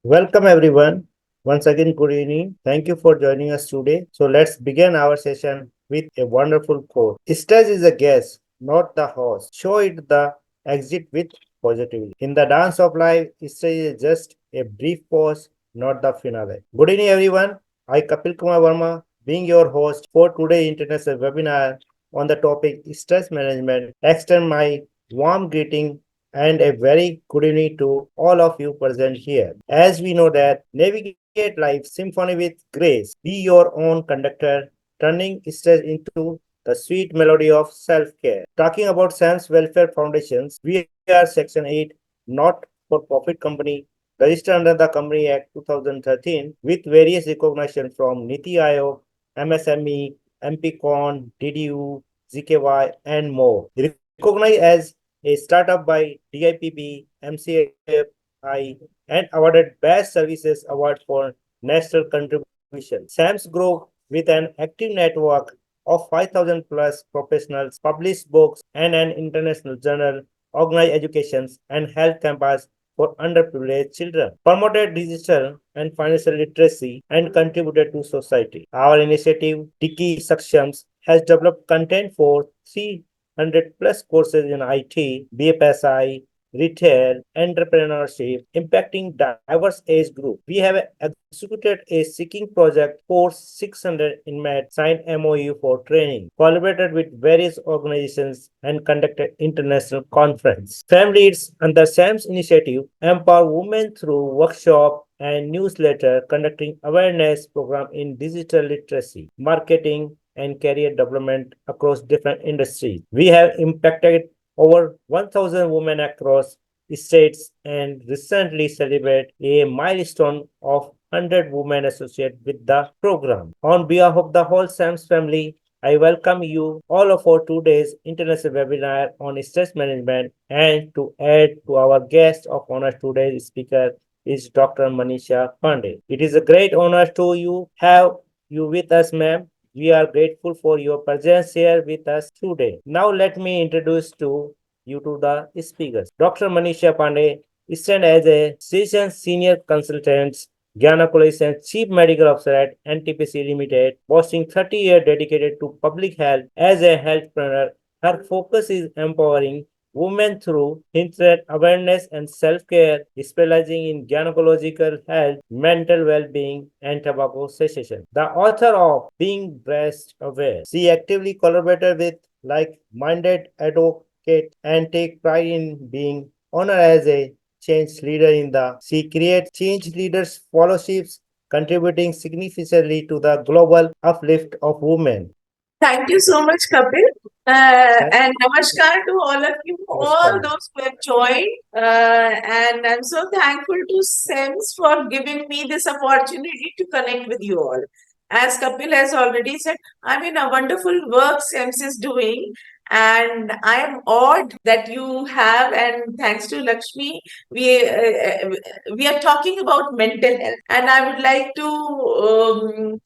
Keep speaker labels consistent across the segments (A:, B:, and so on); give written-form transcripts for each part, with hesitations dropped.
A: Welcome everyone. Once again, good evening. Thank you for joining us today. So let's begin our session with a wonderful quote. Stress is a guest, not the host. Show it the exit with positivity. In the dance of life, stress is just a brief pause, not the finale. Good evening everyone. I Kapil Kumar Verma, being your host for today's international webinar on the topic stress management. Extend my warm greeting and a very good evening to all of you present here. As we know that navigate life symphony with grace, be your own conductor, turning stress into the sweet melody of self-care. Talking about SAM's Welfare Foundations, we are Section 8, not for profit company, registered under the Company Act 2013 with various recognition from Niti Aayog, MSME, MPCon, DDU, ZKY, and more. Recognized as a startup by DIPB, MCFI, and awarded Best Services Award for national contribution. SAMS Grow with an active network of 5,000 plus professionals, published books, and an international journal, organized educations and health campus for underprivileged children, promoted digital and financial literacy, and contributed to society. Our initiative, Tiki Sakshams, has developed content for 300 plus courses in IT, BFSI, retail, entrepreneurship, impacting diverse age groups. We have executed a seeking project for 600 inmates, signed MOU for training, collaborated with various organizations, and conducted international conference. Families under SAM's initiative empower women through workshop and newsletter, conducting awareness program in digital literacy, marketing, and career development across different industries. We have impacted over 1,000 women across states and recently celebrate a milestone of 100 women associated with the program. On behalf of the whole SAMS family, I welcome you all for today's international webinar on stress management, and to add to our guest of honor today's speaker is Dr. Manisha Pandey. It is a great honor to have you with us, ma'am. We are grateful for your presence here with us today. Now let me introduce to you to the speakers. Dr. Manisha Pandey stands as a seasoned senior consultant, gynecologist and chief medical officer at NTPC Limited, boasting 30 years dedicated to public health as a healthpreneur. Her focus is empowering women through internet awareness and self-care, specializing in gynecological health, mental well-being, and tobacco cessation. The author of Being Breast Aware, she actively collaborated with like-minded advocates and take pride in being honored as a change leader in the. She creates change leaders fellowships, contributing significantly to the global uplift of women.
B: Thank you so much, Kapil. And namaskar to all of you, all
A: Namaskar.
B: those who have joined. And I'm so thankful to SEMS for giving me this opportunity to connect with you all. As Kapil has already said, I mean, a wonderful work SEMS is doing. And I am awed that you have, and thanks to Lakshmi, we are talking about mental health. And I would like to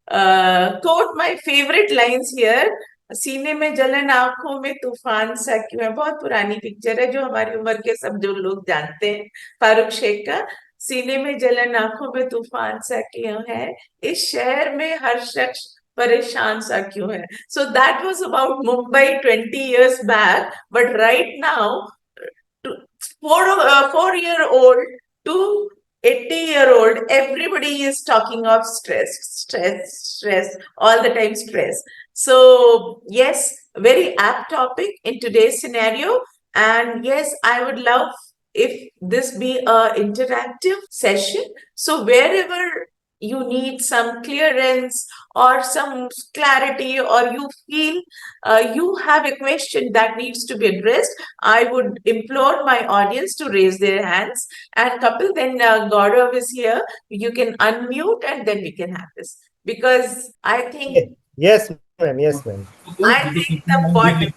B: quote my favorite lines here. सीने में जलन आंखों में तूफान सा क्यों है, बहुत पुरानी पिक्चर है जो हमारी उम्र के सब जो लोग जानते हैं, फारूक शेख का। सीने में जलन आंखों में तूफान सा क्यों है, इस शहर में हर शख्स परेशान सा क्यों है. So that was about Mumbai 20 years back, but right now, 4-year-old to 80-year-old, everybody is talking of stress, all the time stress. So, yes, very apt topic in today's scenario. And yes, I would love if this be a interactive session. So wherever you need some clearance or some clarity, or you feel you have a question that needs to be addressed, I would implore my audience to raise their hands. And Kapil, then Gaurav is here. You can unmute and then we can have this. Because I think
A: Yes, ma'am. Yes, ma'am.
B: the bottom line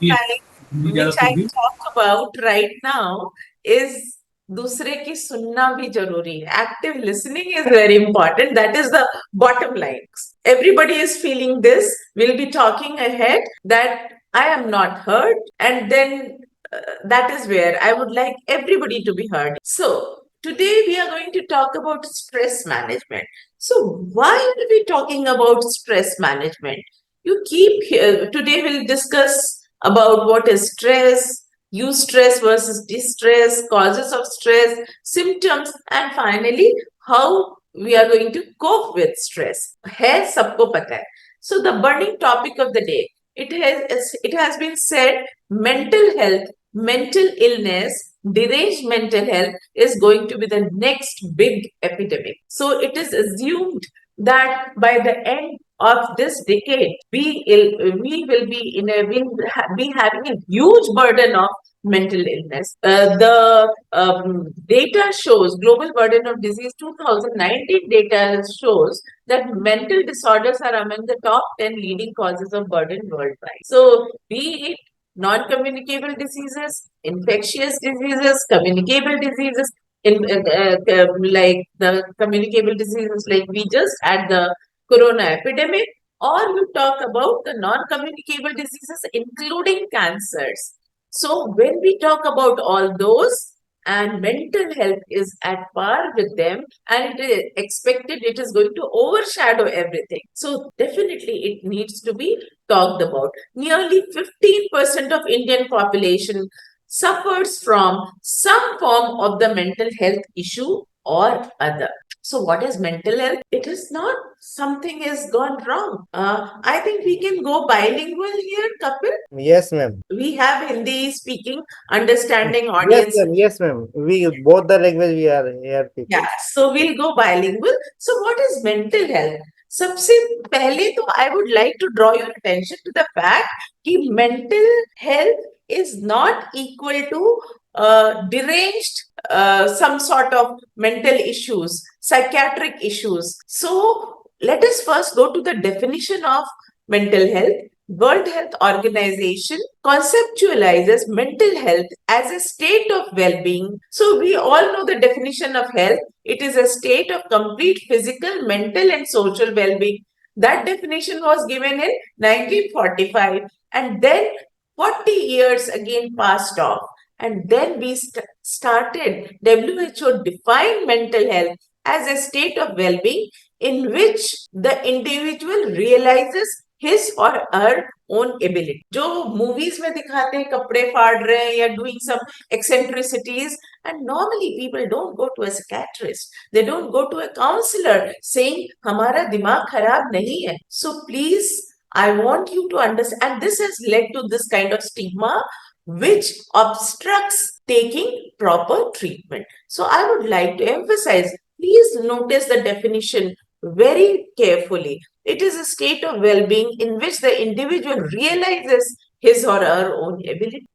B: which I talk about right now is दूसरे की सुनना भी जरूरी है. Active listening is very important. That is the bottom line. Everybody is feeling this. We'll be talking ahead that I am not heard, and then that is where I would like everybody to be heard. So Today we are going to talk about stress management. So, why are we talking about stress management? You keep here. Today we'll discuss about what is stress, use stress versus distress, causes of stress, symptoms, and finally how we are going to cope with stress. है सबको पता है. So the burning topic of the day. It has been said mental health, mental illness, deranged mental health is going to be the next big epidemic. So it is assumed that by the end of this decade, we will be be having a huge burden of mental illness. The data shows global burden of disease 2019 data shows that mental disorders are among the top 10 leading causes of burden worldwide. So, be it non communicable diseases, infectious diseases, communicable diseases, like the communicable diseases, like we just had the corona epidemic, or you talk about the non communicable diseases, including cancers. So, when we talk about all those, and mental health is at par with them, and it is expected it is going to overshadow everything. So, definitely it needs to be talked about. Nearly 15% of Indian population suffers from some form of the mental health issue or other. So, what is mental health? It is not something has gone wrong. I think we can go bilingual here, Kapil.
A: Yes, ma'am.
B: We have Hindi speaking, understanding
A: Yes,
B: audience.
A: ma'am. Yes, ma'am. We both the language we are here
B: Yeah,
A: people.
B: so we'll go bilingual. So, what is mental health? सबसे पहले तो I would like to draw your attention to the fact कि mental health is not equal to deranged some sort of mental issues, psychiatric issues. So let us first go to the definition of mental health. World Health Organization conceptualizes mental health as a state of well-being. So we all know the definition of health. It is a state of complete physical, mental, and social well-being. That definition was given in 1945, and then 40 years again passed off. And then we started, WHO defined mental health as a state of well-being in which the individual realizes his or her own ability. जो movies में दिखाते हैं कपड़े फाड़ रहे हैं या doing some eccentricities, and normally people don't go to a psychiatrist, they don't go to a counselor saying हमारा दिमाग खराब नहीं है. So please, I want you to understand, and this has led to this kind of stigma which obstructs taking proper treatment. So I would like to emphasize, please notice the definition very carefully. It is a state of well-being in which the individual realizes his or her own ability.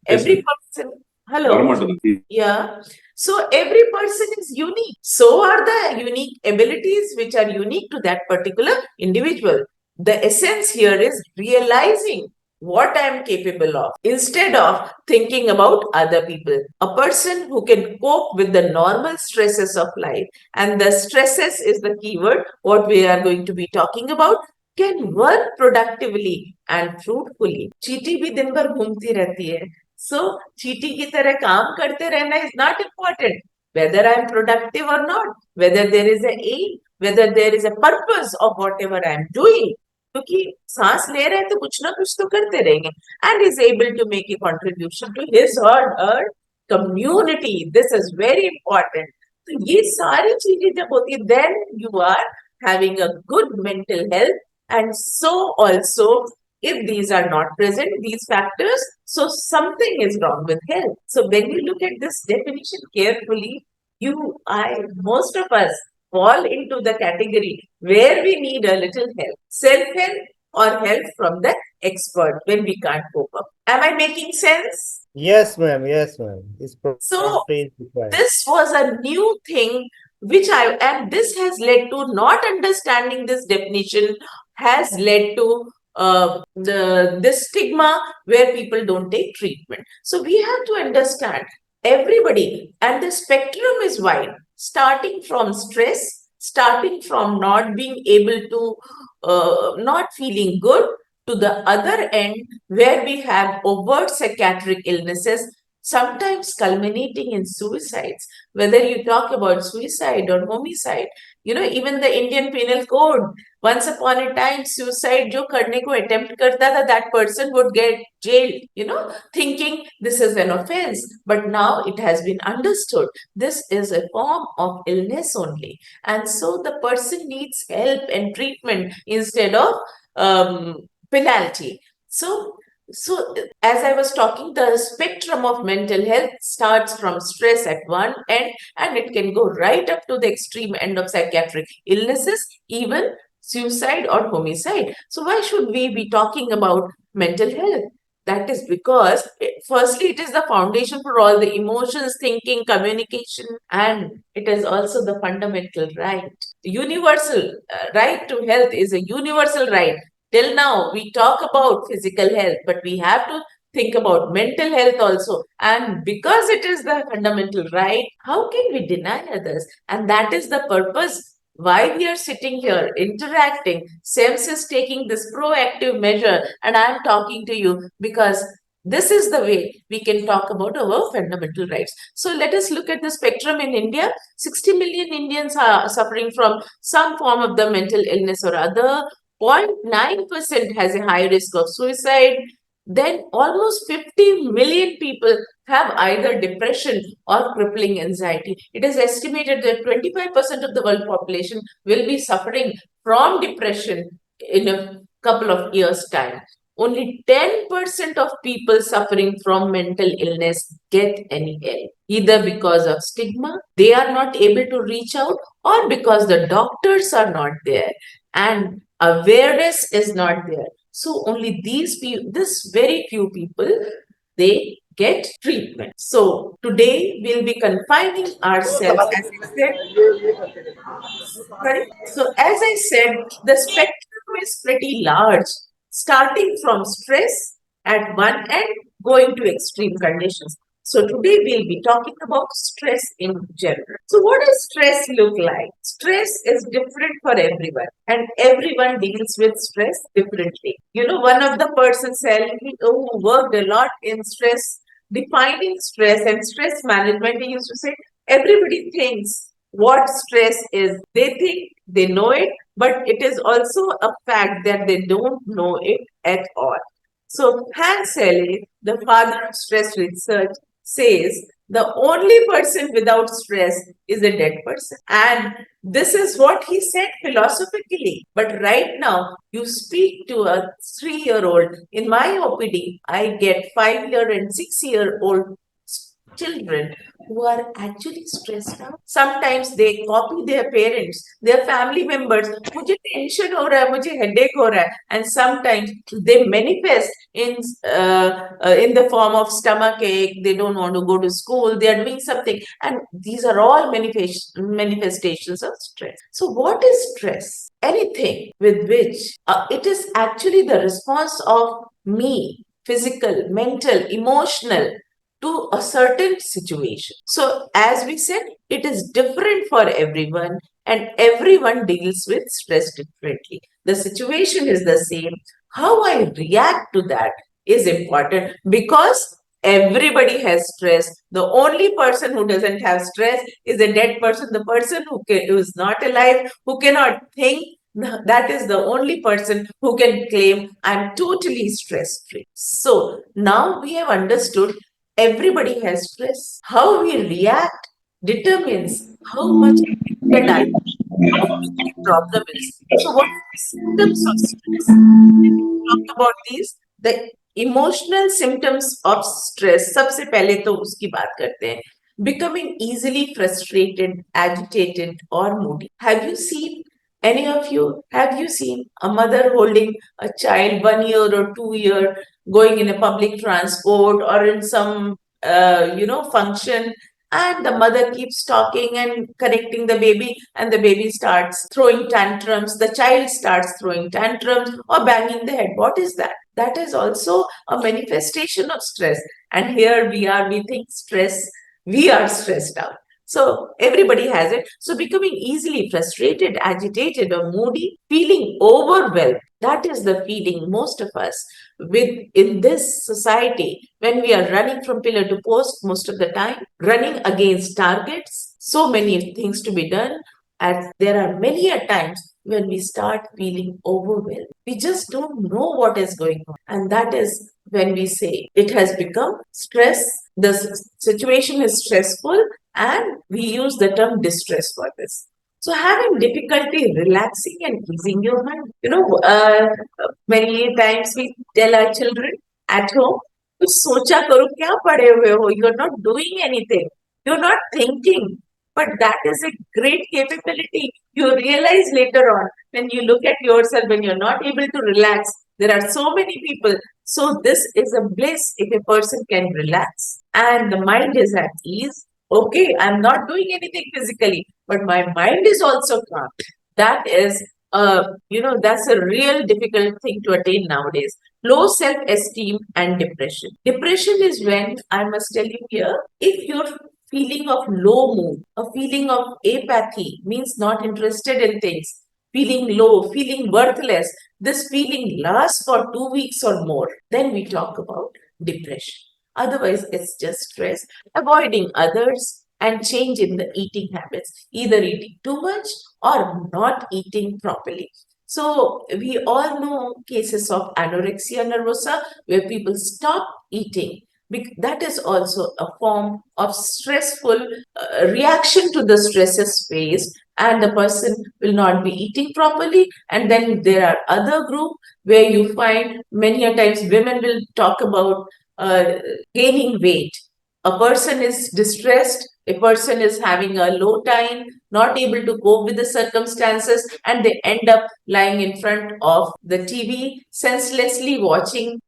B: Every person. Hello. Yeah. So every person is unique. So are the unique abilities which are unique to that particular individual. The essence here is realizing what I am capable of instead of thinking about other people. A person who can cope with the normal stresses of life, and the stresses is the keyword what we are going to be talking about, can work productively and fruitfully. चींटी भी दिन भर घूमती रहती है. So चींटी की तरह काम करते रहना is not important. Whether I am productive or not, whether there is a aim, whether there is a purpose of whatever I am doing. क्योंकि सांस ले रहे हैं तो कुछ ना कुछ तो करते रहेंगे, and is able to make a contribution to his or her community. This is very important. तो ये सारी चीजें जब होती है, then you are having a good mental health. And so also, if these are not present, these factors, so something is wrong with health. So when you look at this definition carefully, most of us fall into the category where we need a little help, self-help or help from the expert when we can't cope up. Am I making sense?
A: Yes, ma'am. Yes, ma'am. It's
B: So
A: required.
B: this was a new thing and this has led to not understanding this definition, has led to this stigma where people don't take treatment. So we have to understand everybody, and the spectrum is wide, starting from stress, starting from not being able to, not feeling good, to the other end where we have overt psychiatric illnesses sometimes culminating in suicides. Whether you talk about suicide or homicide, even the Indian Penal Code, once upon a time, suicide जो करने को attempt करता था, that person would get jailed, thinking this is an offense. But now it has been understood this is a form of illness only, and so the person needs help and treatment instead of penalty. So, as I was talking, the spectrum of mental health starts from stress at one end, and it can go right up to the extreme end of psychiatric illnesses, even suicide or homicide. So, why should we be talking about mental health? That is because, firstly, it is the foundation for all the emotions, thinking, communication, and it is also the fundamental right. Universal right to health is a universal right. Till now, we talk about physical health, but we have to think about mental health also. And because it is the fundamental right, how can we deny others? And that is the purpose why we are sitting here interacting. SEMS is taking this proactive measure, and I'm talking to you because this is the way we can talk about our fundamental rights. So let us look at the spectrum in India. 60 million Indians are suffering from some form of the mental illness or other. 0.9% has a high risk of suicide. Then almost 50 million people have either depression or crippling anxiety. It is estimated that 25% of the world population will be suffering from depression in a couple of years' time. Only 10% of people suffering from mental illness get any help, either because of stigma, they are not able to reach out, or because the doctors are not there and awareness is not there. So only these people, this very few people, they get treatment. So today we'll be confining ourselves, as I said. Sorry. So as I said, the spectrum is pretty large, starting from stress at one end, going to extreme conditions. So today we'll be talking about stress in general. So what does stress look like? Stress is different for everyone, and everyone deals with stress differently. One of the persons who worked a lot in stress, defining stress and stress management, he used to say, everybody thinks what stress is. They think they know it, but it is also a fact that they don't know it at all. So Hans Selye, the father of stress research, says the only person without stress is a dead person. And this is what he said philosophically. But right now, you speak to a 3-year-old. In my OPD, I get 5-year and 6-year-old children who are actually stressed out. Sometimes they copy their parents, their family members. मुझे tension हो रहा है, मुझे headache हो रहा है, and sometimes they manifest in the form of stomach ache. They don't want to go to school. They are doing something, and these are all manifestations of stress. So, what is stress? Anything with which it is actually the response of me, physical, mental, emotional, to a certain situation. So, as we said, it is different for everyone, and everyone deals with stress differently. The situation is the same. How I react to that is important, because everybody has stress. The only person who doesn't have stress is a dead person, the person who is not alive, who cannot think. That is the only person who can claim I'm totally stress free. So now we have understood everybody has stress. How we react determines how much affected I am, how big the problem is. So, what are the symptoms of stress? Let me talk about these. The emotional symptoms of stress. सबसे पहले तो उसकी बात करते हैं. Becoming easily frustrated, agitated, or moody. Have you seen, any of you, have you seen a mother holding a child 1 year or 2 year, going in a public transport or in some function, and the mother keeps talking and correcting the baby, and the baby starts throwing tantrums, the child starts throwing tantrums or banging the head? What is that? That is also a manifestation of stress. And here we think stress, we are stressed out. So everybody has it. So becoming easily frustrated, agitated, or moody, feeling overwhelmed. That is the feeling most of us with in this society when we are running from pillar to post most of the time, running against targets, so many things to be done. And there are many a times when we start feeling overwhelmed. We just don't know what is going on. And that is when we say it has become stress, the situation is stressful, and we use the term distress for this. So having difficulty relaxing and easing your mind. Many times we tell our children at home, "कुछ सोचा करो क्या पढ़े हुए हो? You're not doing anything. You're not thinking." But that is a great capability. You realize later on when you look at yourself, when you're not able to relax. There are so many people. So this is a bliss if a person can relax and the mind is at ease. Okay, I'm not doing anything physically, but my mind is also calm. That is, that's a real difficult thing to attain nowadays. Low self-esteem and depression. Depression is when, I must tell you here, if you're feeling of low mood, a feeling of apathy, means not interested in things, feeling low, feeling worthless, this feeling lasts for 2 weeks or more, then we talk about depression. Otherwise, it's just stress, avoiding others, and change in the eating habits, either eating too much or not eating properly. So, we all know cases of anorexia nervosa where people stop eating. That is also a form of stressful reaction to the stresses faced, and the person will not be eating properly. And then there are other group where you find many a times women will talk about uh, gaining weight. A person is distressed, a person is having a low time, not able to cope with the circumstances, and they end up lying in front of the TV, senselessly watching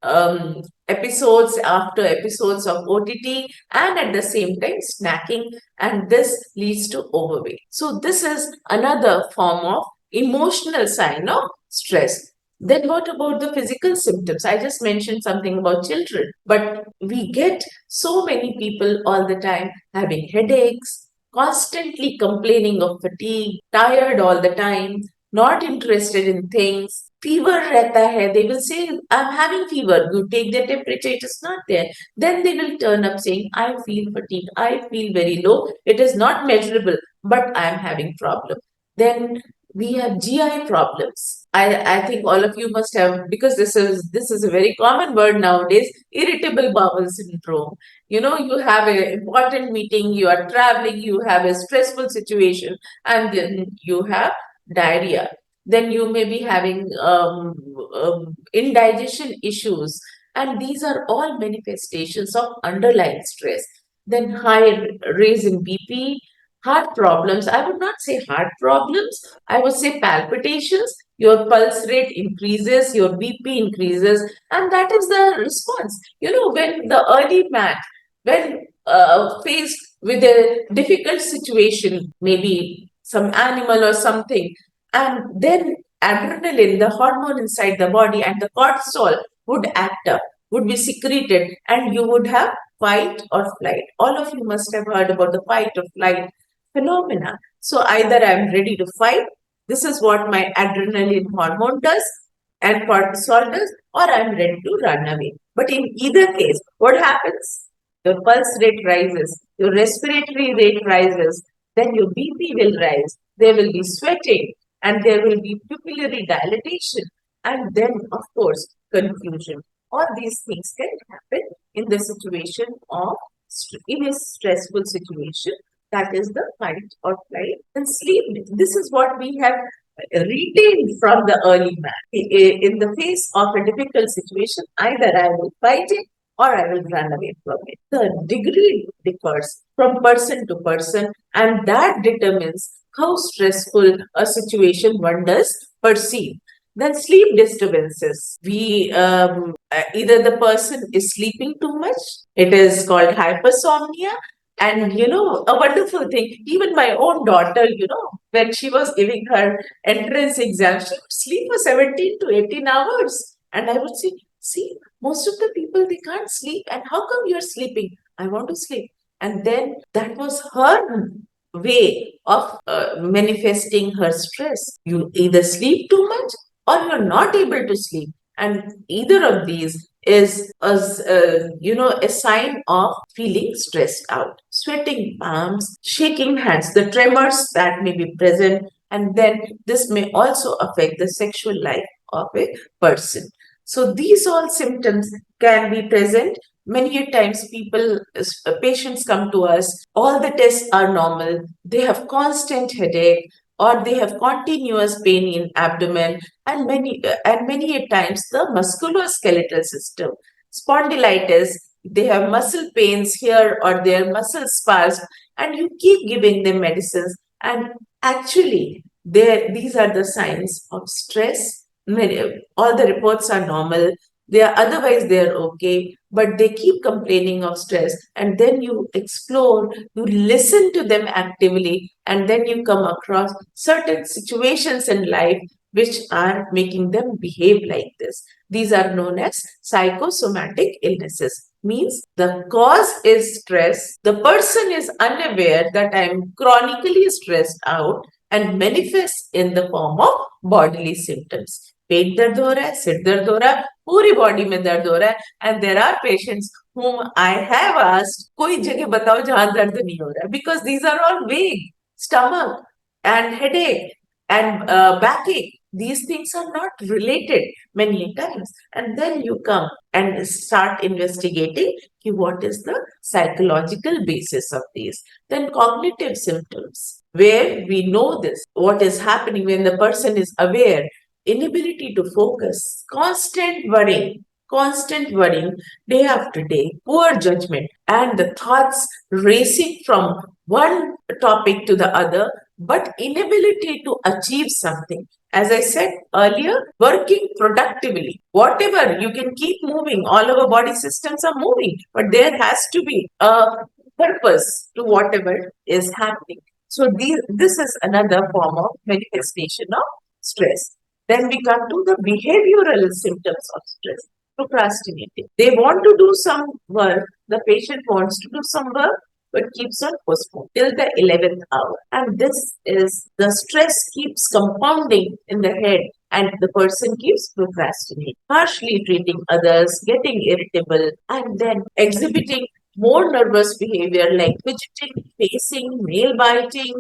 B: episodes after episodes of OTT, and at the same time snacking, and this leads to overweight. So, this is another form of emotional sign of stress. Then what about the physical symptoms? I just mentioned something about children, but we get so many people all the time having headaches, constantly complaining of fatigue, tired all the time, not interested in things. Fever rehta hai. They will say, "I'm having fever." You take their temperature, it is not there. Then they will turn up saying, "I feel fatigue. I feel very low. It is not measurable, but I am having problem." Then we have GI problems. I think all of you must have, because this is a very common word nowadays, irritable bowel syndrome. You have an important meeting, you are traveling, you have a stressful situation, and then you have diarrhea. Then you may be having indigestion issues, and these are all manifestations of underlying stress. Then high raise in BP, heart problems. I would not say heart problems, I would say palpitations. Your pulse rate increases, your BP increases, and that is the response. When the early man, when faced with a difficult situation, maybe some animal or something, and then adrenaline, the hormone inside the body, and the cortisol would act up, would be secreted, and you would have fight or flight. All of you must have heard about the fight or flight phenomena. So either I'm ready to fight, this is what my adrenaline hormone does and cortisol does, or I'm ready to run away. But in either case, what happens? Your pulse rate rises, your respiratory rate rises, then your BP will rise, there will be sweating, and there will be pupillary dilatation, and then, of course, confusion. All these things can happen in the situation of in a stressful situation, that is the fight or flight. And sleep, this is what we have retained from the early man. In the face of a difficult situation, either I will fight it or I will run away from it. The degree differs from person to person, and that determines how stressful a situation one does perceive. Then sleep disturbances. We either the person is sleeping too much. It is called hypersomnia. And a wonderful thing, even my own daughter, when she was giving her entrance exam, she would sleep for 17 to 18 hours. And I would say, "See, most of the people, they can't sleep. And how come you're sleeping?" "I want to sleep." And then that was her way of manifesting her stress. You either sleep too much or you're not able to sleep. And either of these is a sign of feeling stressed out. Sweating palms, shaking hands, the tremors that may be present, and then this may also affect the sexual life of a person. So these all symptoms can be present. Many a times patients come to us, all the tests are normal, they have constant headache, or they have continuous pain in abdomen, and many a times the musculoskeletal system, spondylitis, they have muscle pains here or there, muscle spasms, and you keep giving them medicines, and actually these are the signs of stress. All the reports are normal, they're okay, but they keep complaining of stress. And then you explore, you listen to them actively, and then you come across certain situations in life which are making them behave like this. These are known as psychosomatic illnesses. Means the cause is stress. The person is unaware that I am chronically stressed out, and manifests in the form of bodily symptoms. पेट दर्द हो रहा है, सिर दर्द हो रहा है, पूरी बॉडी में दर्द हो रहा है. And there are patients whom I have asked, कोई जगह बताओ जहां दर्द नहीं हो रहा है, because these are all vague. Stomach and headache and backache, these things are not related many times. And then you come and start investigating what is the psychological basis of these. Then cognitive symptoms, where we know this, what is happening when the person is aware, inability to focus, constant worrying day after day, poor judgment, and the thoughts racing from one topic to the other, but inability to achieve something. As I said earlier, working productively, whatever, you can keep moving, all our body systems are moving, but there has to be a purpose to whatever is happening. So, this is another form of manifestation of stress. Then we come to the behavioral symptoms of stress. Procrastinating. They want to do some work, the patient wants to do some work, but keeps on postponing till the 11th hour. And this is the stress keeps compounding in the head, and the person keeps procrastinating, harshly treating others, getting irritable, and then exhibiting more nervous behavior like fidgeting, pacing, nail biting,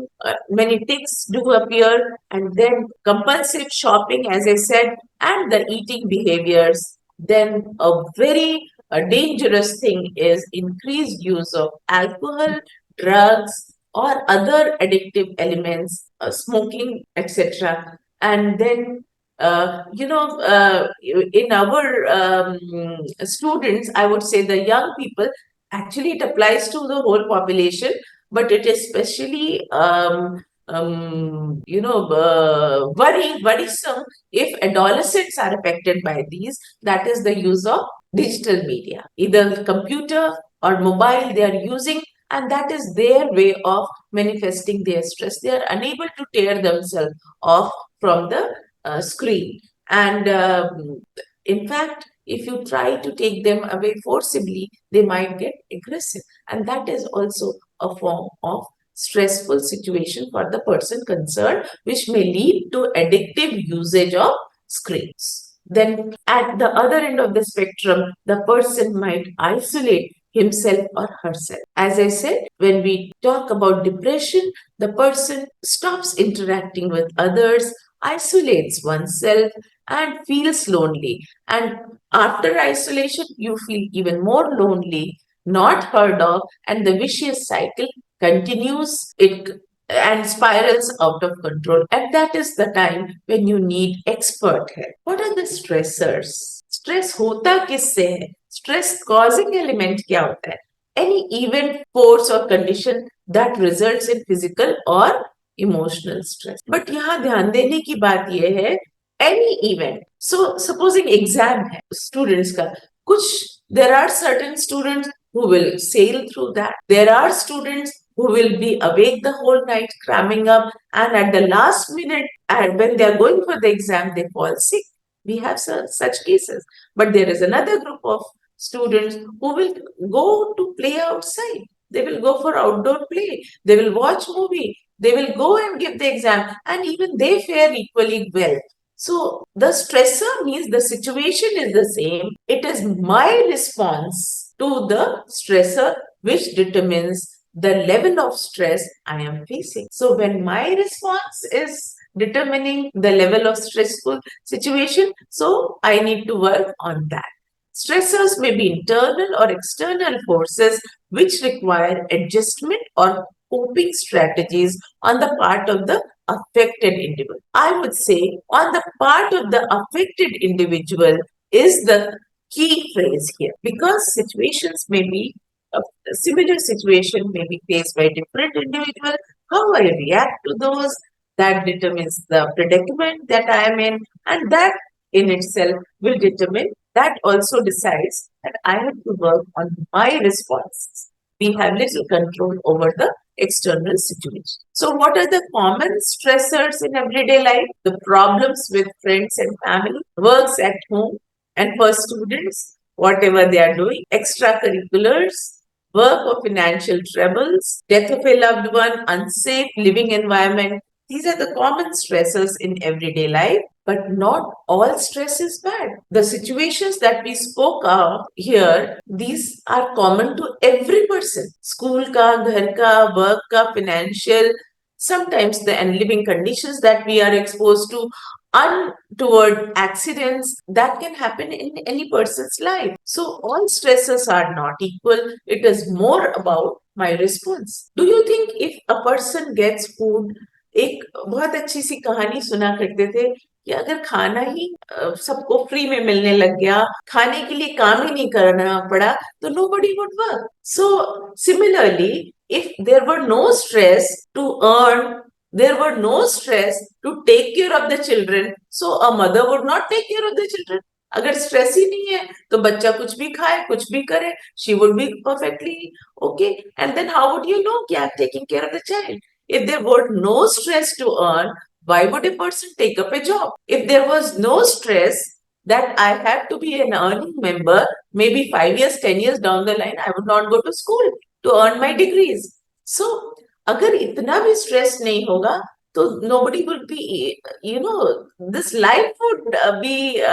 B: many tics do appear, and then compulsive shopping, as I said, and the eating behaviors. Then a dangerous thing is increased use of alcohol, drugs, or other addictive elements, smoking, etc. And then, in our students, I would say the young people, actually, it applies to the whole population, but it is especially worrisome if adolescents are affected by these. That is the use of digital media, either computer or mobile they are using, and that is their way of manifesting their stress. They are unable to tear themselves off from the screen. And in fact, if you try to take them away forcibly, they might get aggressive. And that is also a form of stressful situation for the person concerned, which may lead to addictive usage of screens. Then, at the other end of the spectrum, the person might isolate himself or herself. As I said, when we talk about depression, the person stops interacting with others, isolates oneself, and feels lonely. And after isolation, you feel even more lonely, not heard of, and the vicious cycle continues. It and spirals out of control. And that is the time when you need expert help. What are the stressors? Stress होता किससे है? Stress causing element क्या होता है? Any event, force or condition that results in physical or emotional stress. But यहाँ ध्यान देने की बात यह है, any event. So supposing exam है students का, कुछ there are certain students who will sail through that. There are students who will be awake the whole night cramming up, and at the last minute, and when they are going for the exam, they fall sick. We have such cases. But there is another group of students who will go to play outside. They will go for outdoor play. They will watch movie. They will go and give the exam, and even they fare equally well. So the stressor means the situation is the same. It is my response to the stressor which determines the level of stress I am facing. So when my response is determining the level of stressful situation, so I need to work on that. Stressors may be internal or external forces which require adjustment or coping strategies on the part of the affected individual. I would say on the part of the affected individual is the key phrase here, because situations may be a similar situation may be faced by different individuals. How I react to those, that determines the predicament that I am in, and that in itself will determine, that also decides that I have to work on my responses. We have little control over the external situation. So, what are the common stressors in everyday life? The problems with friends and family, works at home, and for students, whatever they are doing, extracurriculars, work or financial troubles, death of a loved one, unsafe living environment. These are the common stressors in everyday life, but not all stress is bad. The situations that we spoke of here, these are common to every person. School ka, ghar ka, work ka, financial, sometimes the and living conditions that we are exposed to, untoward accidents that can happen in any person's life. So all stresses are not equal. It is more about my response. Do you think if a person gets food, एक बहुत अच्छी सी कहानी सुना करते थे कि अगर खाना ही सबको फ्री में मिलने लग गया, खाने के लिए काम ही नहीं करना पड़ा, तो nobody would work. So similarly, if there were no stress to earn, there were no stress to take care of the children, so a mother would not take care of the children. अगर stress ही नहीं है तो बच्चा कुछ भी खाए कुछ भी करे, she would be perfectly okay. And then how would you know कि I'm taking care of the child? If there were no stress to earn, why would a person take up a job? If there was no stress that I have to be an earning member, maybe 5 years, 10 years down the line, I would not go to school to earn my degrees. So, अगर इतना भी stress नहीं होगा, so nobody would be, this life would be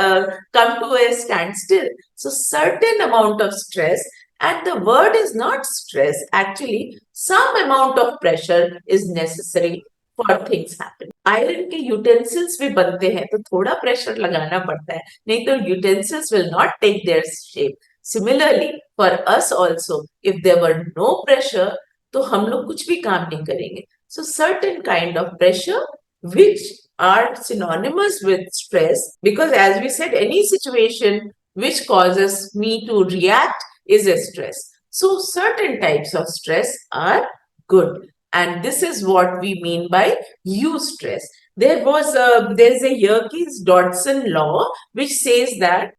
B: come to a standstill. So certain amount of stress, and the word is not stress, actually some amount of pressure is necessary for things happen. Iron के utensils भी बनते हैं तो थोड़ा pressure लगाना पड़ता है, नहीं तो utensils will not take their shape. Similarly, for us also, if there were no pressure, तो हम लोग कुछ भी काम नहीं करेंगे. So certain kind of pressure which are synonymous with stress, because as we said, any situation which causes me to react is a stress. So certain types of stress are good, and this is what we mean by eustress. There is a Yerkes-Dodson law which says that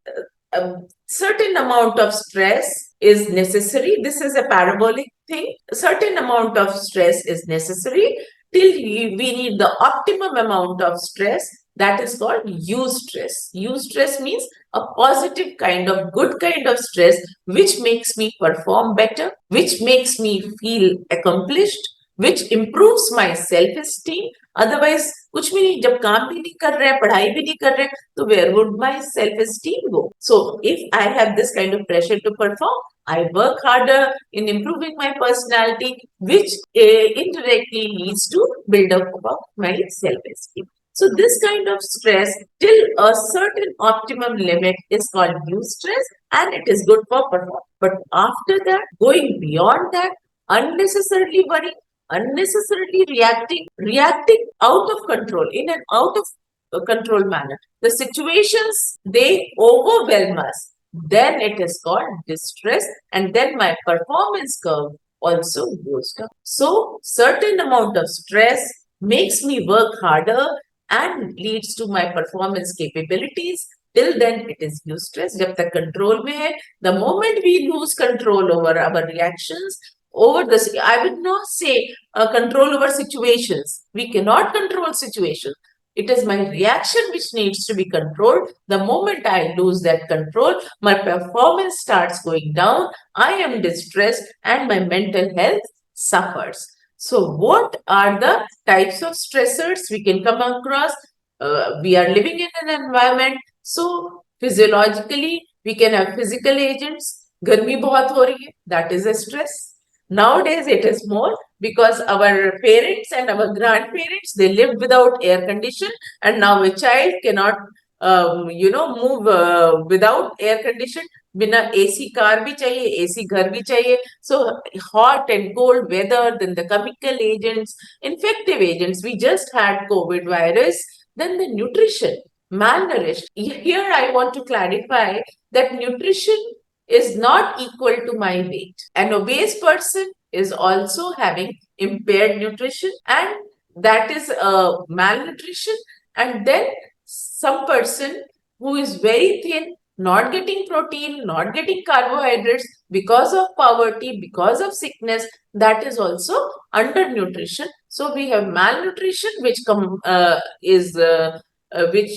B: a certain amount of stress is necessary. This is a parabolic thing. A certain amount of stress is necessary till we need the optimum amount of stress. That is called eustress. Eustress means a positive kind of, good kind of stress which makes me perform better, which makes me feel accomplished, which improves my self-esteem. Otherwise, कुछ भी नहीं, जब काम भी नहीं कर रहे हैं, पढ़ाई भी नहीं कर रहे हैं, तो where would my self-esteem go? So, if I have this kind of pressure to perform, I work harder in improving my personality, which indirectly leads to build up about my self-esteem. So this kind of stress till a certain optimum limit is called eustress, and it is good for performance. But after that, going beyond that, unnecessarily worrying, unnecessarily reacting out of control, in an out of control manner, the situations, they overwhelm us. Then it is called distress, and then my performance curve also goes down. So certain amount of stress makes me work harder and leads to my performance capabilities. Till then it is eustress. जब तक control में है, the moment we lose control over our reactions, over I would not say control over situations. We cannot control situations. It is my reaction which needs to be controlled. The moment I lose that control, my performance starts going down. I am distressed and my mental health suffers. So, what are the types of stressors we can come across? We are living in an environment, so physiologically we can have physical agents. गर्मी बहुत हो रही है, that is a stress. Nowadays it is more because our parents and our grandparents, they lived without air condition, and now a child cannot move without air condition. बिना AC car भी चाहिए, AC घर भी चाहिए. So hot and cold weather, then the chemical agents, infective agents. We just had COVID virus. Then the nutrition, malnourished. Here I want to clarify that nutrition is not equal to my weight. An obese person is also having impaired nutrition, and that is malnutrition. And then some person who is very thin, not getting protein, not getting carbohydrates because of poverty, because of sickness, that is also undernutrition. So we have malnutrition, which is which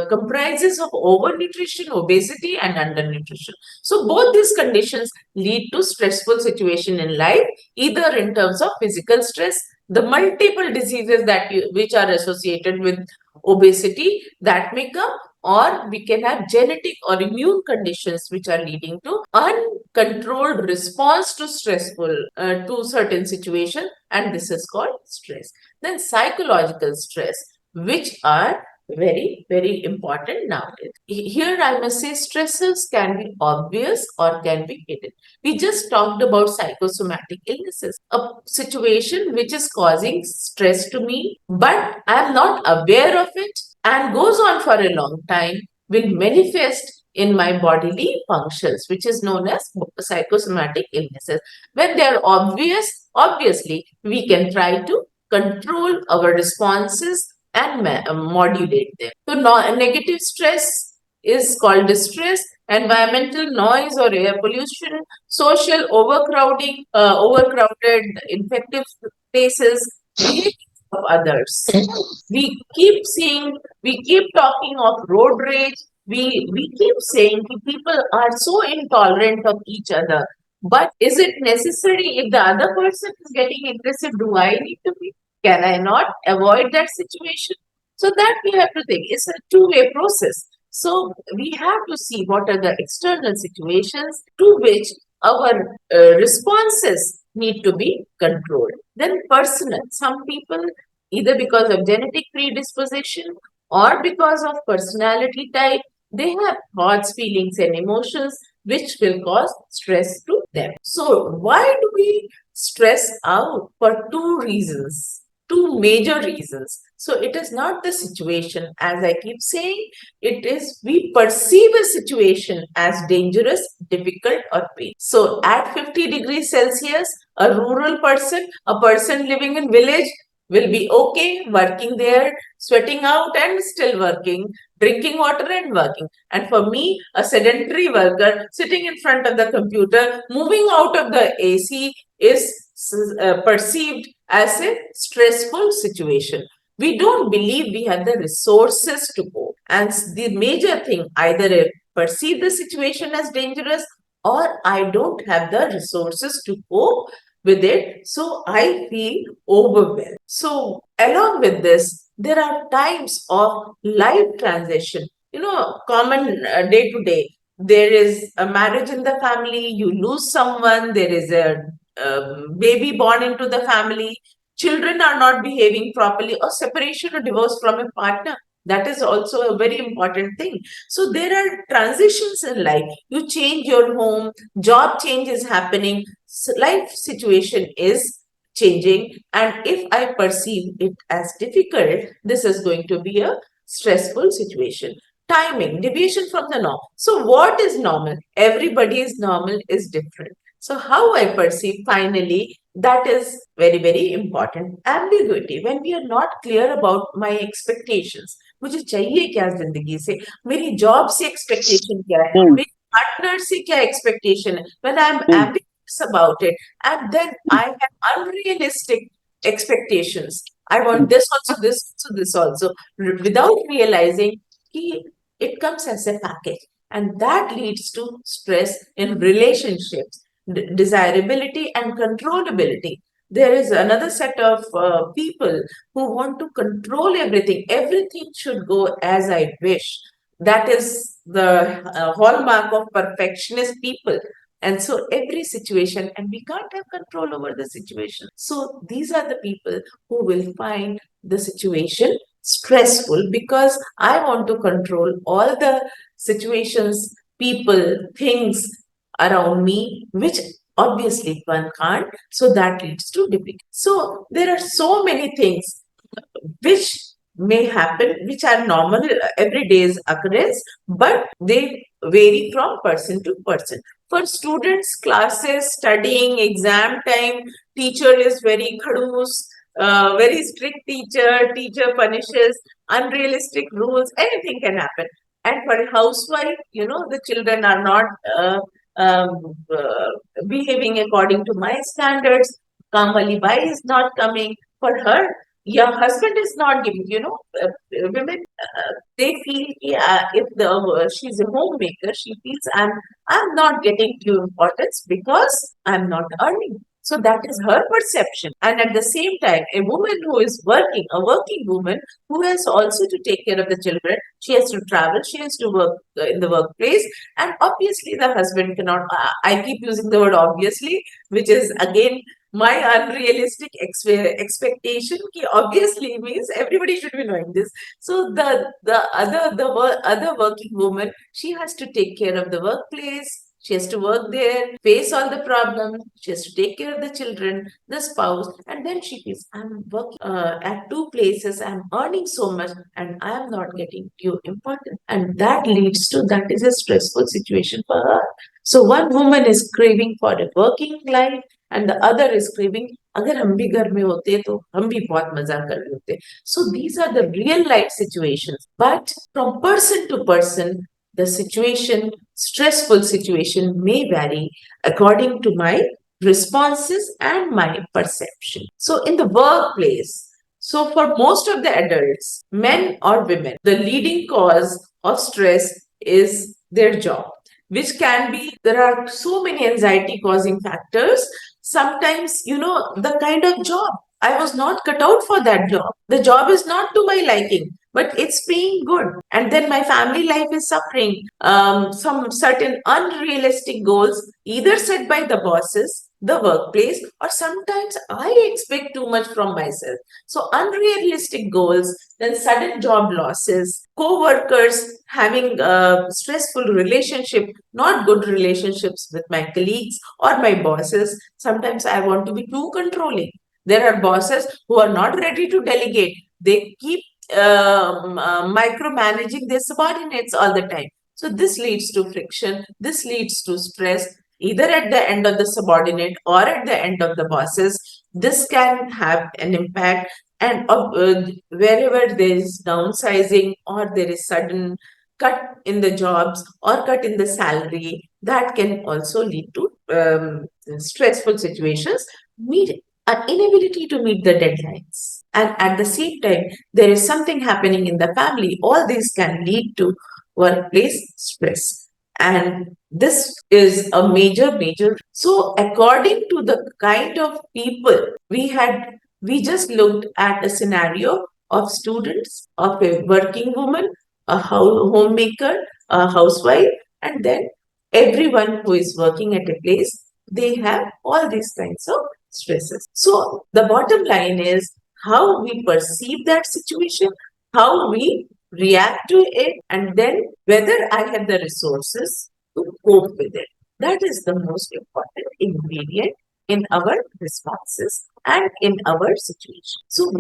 B: comprises of overnutrition, obesity, and undernutrition. So both these conditions lead to stressful situation in life, either in terms of physical stress, the multiple diseases which are associated with obesity that may come, or we can have genetic or immune conditions which are leading to uncontrolled response to stressful to certain situation, and this is called stress. Then psychological stress, which are very, very important nowadays. Here I must say stressors can be obvious or can be hidden. We just talked about psychosomatic illnesses, a situation which is causing stress to me, but I am not aware of it and goes on for a long time, will manifest in my bodily functions, which is known as psychosomatic illnesses. When they are obvious, obviously, we can try to control our responses and modulate them. So, negative stress is called distress, environmental noise or air pollution, social overcrowding, overcrowded infective places, behavior of others. We keep seeing, we keep talking of road rage. We keep saying people are so intolerant of each other. But is it necessary if the other person is getting aggressive? Do I need to be? Can I not avoid that situation? So that we have to think. It's a two-way process. So we have to see what are the external situations to which our responses need to be controlled. Then personal. Some people, either because of genetic predisposition or because of personality type, they have thoughts, feelings, and emotions which will cause stress to them. So, why do we stress out? For two reasons, two major reasons. So, it is not the situation, as I keep saying, it is we perceive a situation as dangerous, difficult, or pain. So, at 50 degrees Celsius, a rural person, a person living in village, will be okay working there, sweating out and still working, drinking water and working. And for me, a sedentary worker sitting in front of the computer, moving out of the AC is perceived as a stressful situation. We don't believe we have the resources to cope. And the major thing, either I perceive the situation as dangerous or I don't have the resources to cope with it. So I feel overwhelmed. So, along with this, there are times of life transition. Common day to day. There is a marriage in the family, you lose someone, there is a baby born into the family, children are not behaving properly, or separation or divorce from a partner. That is also a very important thing. So, there are transitions in life. You change your home, job change is happening, life situation is changing, and if I perceive it as difficult, this is going to be a stressful situation. Timing, deviation from the norm. So, what is normal? Everybody's normal is different. So, how I perceive, finally, that is very, very important. Ambiguity, when we are not clear about my expectations. मुझे चाहिए क्या जिंदगी से, मेरी job से expectation क्या है, मेरी पार्टनर से क्या एक्सपेक्टेशन है. When I'm ambiguous about it, and then I have unrealistic expectations, I want this also, this also, this also, without realizing it comes as a package. And that leads to stress in relationships, desirability and controllability. There is another set of people who want to control everything. Everything should go as I wish. That is the hallmark of perfectionist people. And so every situation, and we can't have control over the situation. So these are the people who will find the situation stressful, because I want to control all the situations, people, things around me, which obviously one can't. So that leads to difficulty. So there are so many things which may happen, which are normal everyday's occurrence, but they vary from person to person. For students, classes, studying, exam time, teacher is very khadus, very strict teacher punishes, unrealistic rules, anything can happen. And for a housewife, the children are not behaving according to my standards. Kamali Bai is not coming. For her, your husband is not giving, women, they feel, yeah, if she's a homemaker, she feels I'm not getting due importance because I'm not earning. So that is her perception. And at the same time, a woman who is working, a working woman who has also to take care of the children, she has to travel, she has to work in the workplace, and obviously the husband cannot. I keep using the word obviously, which is again my unrealistic expectation. Ki obviously means everybody should be knowing this. So the other working woman, she has to take care of the workplace. She has to work there, face all the problems. She has to take care of the children, the spouse, and then she feels I'm working at two places. I'm earning so much, and I am not getting due importance, and that leads to that is a stressful situation for her. So one woman is craving for a working life, and the other is craving, अगर हम भी घर में होते तो हम भी बहुत मजा कर रहे होते. So these are the real life situations, but from person to person, the situation, stressful situation, may vary according to my responses and my perception. So in the workplace, so for most of the adults, men or women, the leading cause of stress is their job, which can be, there are so many anxiety causing factors. Sometimes, the kind of job, I was not cut out for that job. The job is not to my liking, but it's paying good. And then my family life is suffering. Some certain unrealistic goals, either set by the bosses, the workplace, or sometimes I expect too much from myself. So unrealistic goals, then sudden job losses, co-workers having a stressful relationship, not good relationships with my colleagues or my bosses. Sometimes I want to be too controlling. There are bosses who are not ready to delegate. They keep micromanaging their subordinates all the time. So this leads to friction. This leads to stress, either at the end of the subordinate or at the end of the bosses. This can have an impact. And wherever there is downsizing or there is sudden cut in the jobs or cut in the salary, that can also lead to stressful situations, meet an inability to meet the deadlines. And at the same time, there is something happening in the family. All these can lead to workplace stress. And this is a major. So, according to the kind of people we just looked at a scenario of students, of a working woman, a homemaker, a housewife, and then everyone who is working at a place, they have all these kinds of stresses. So the bottom line is how we perceive that situation, how we react to it, and then whether I have the resources to cope with it. That is the most important ingredient in our responses and in our situation. So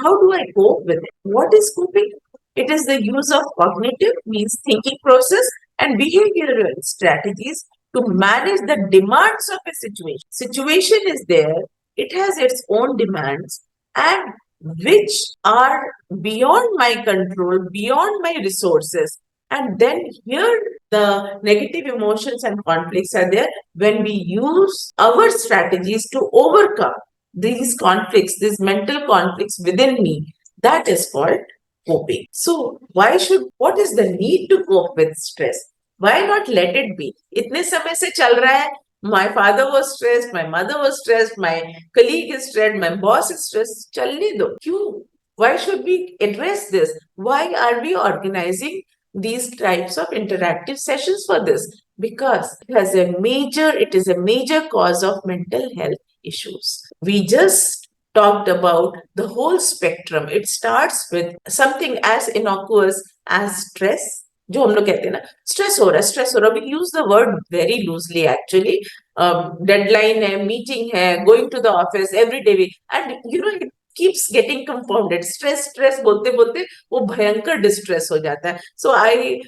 B: how do I cope with it? What is coping? It is the use of cognitive, means thinking process, and behavioral strategies to manage the demands of a situation. Situation is there, it has its own demands, and which are beyond my control, beyond my resources. And then here the negative emotions and conflicts are there when we use our strategies to overcome. these conflicts, these mental conflicts within me, that is called coping. So what is the need to cope with stress? Why not let it be? इतने समय से चल रहा है. My father was stressed, my mother was stressed, my colleague is stressed, my boss is stressed. चलने दो. क्यों? Why should we address this? Why are we organizing these types of interactive sessions for this? Because it is a major cause of mental health issues. We just talked about the whole spectrum. It starts with something as innocuous as stress. जो हम लोग कहते हैं ना, stress हो रहा, we use the word very loosely actually. Deadline है, meeting है, going to the office every day, and you know it keeps getting compounded. Stress बोलते बोलते वो भयंकर डिस्ट्रेस हो जाता है. So I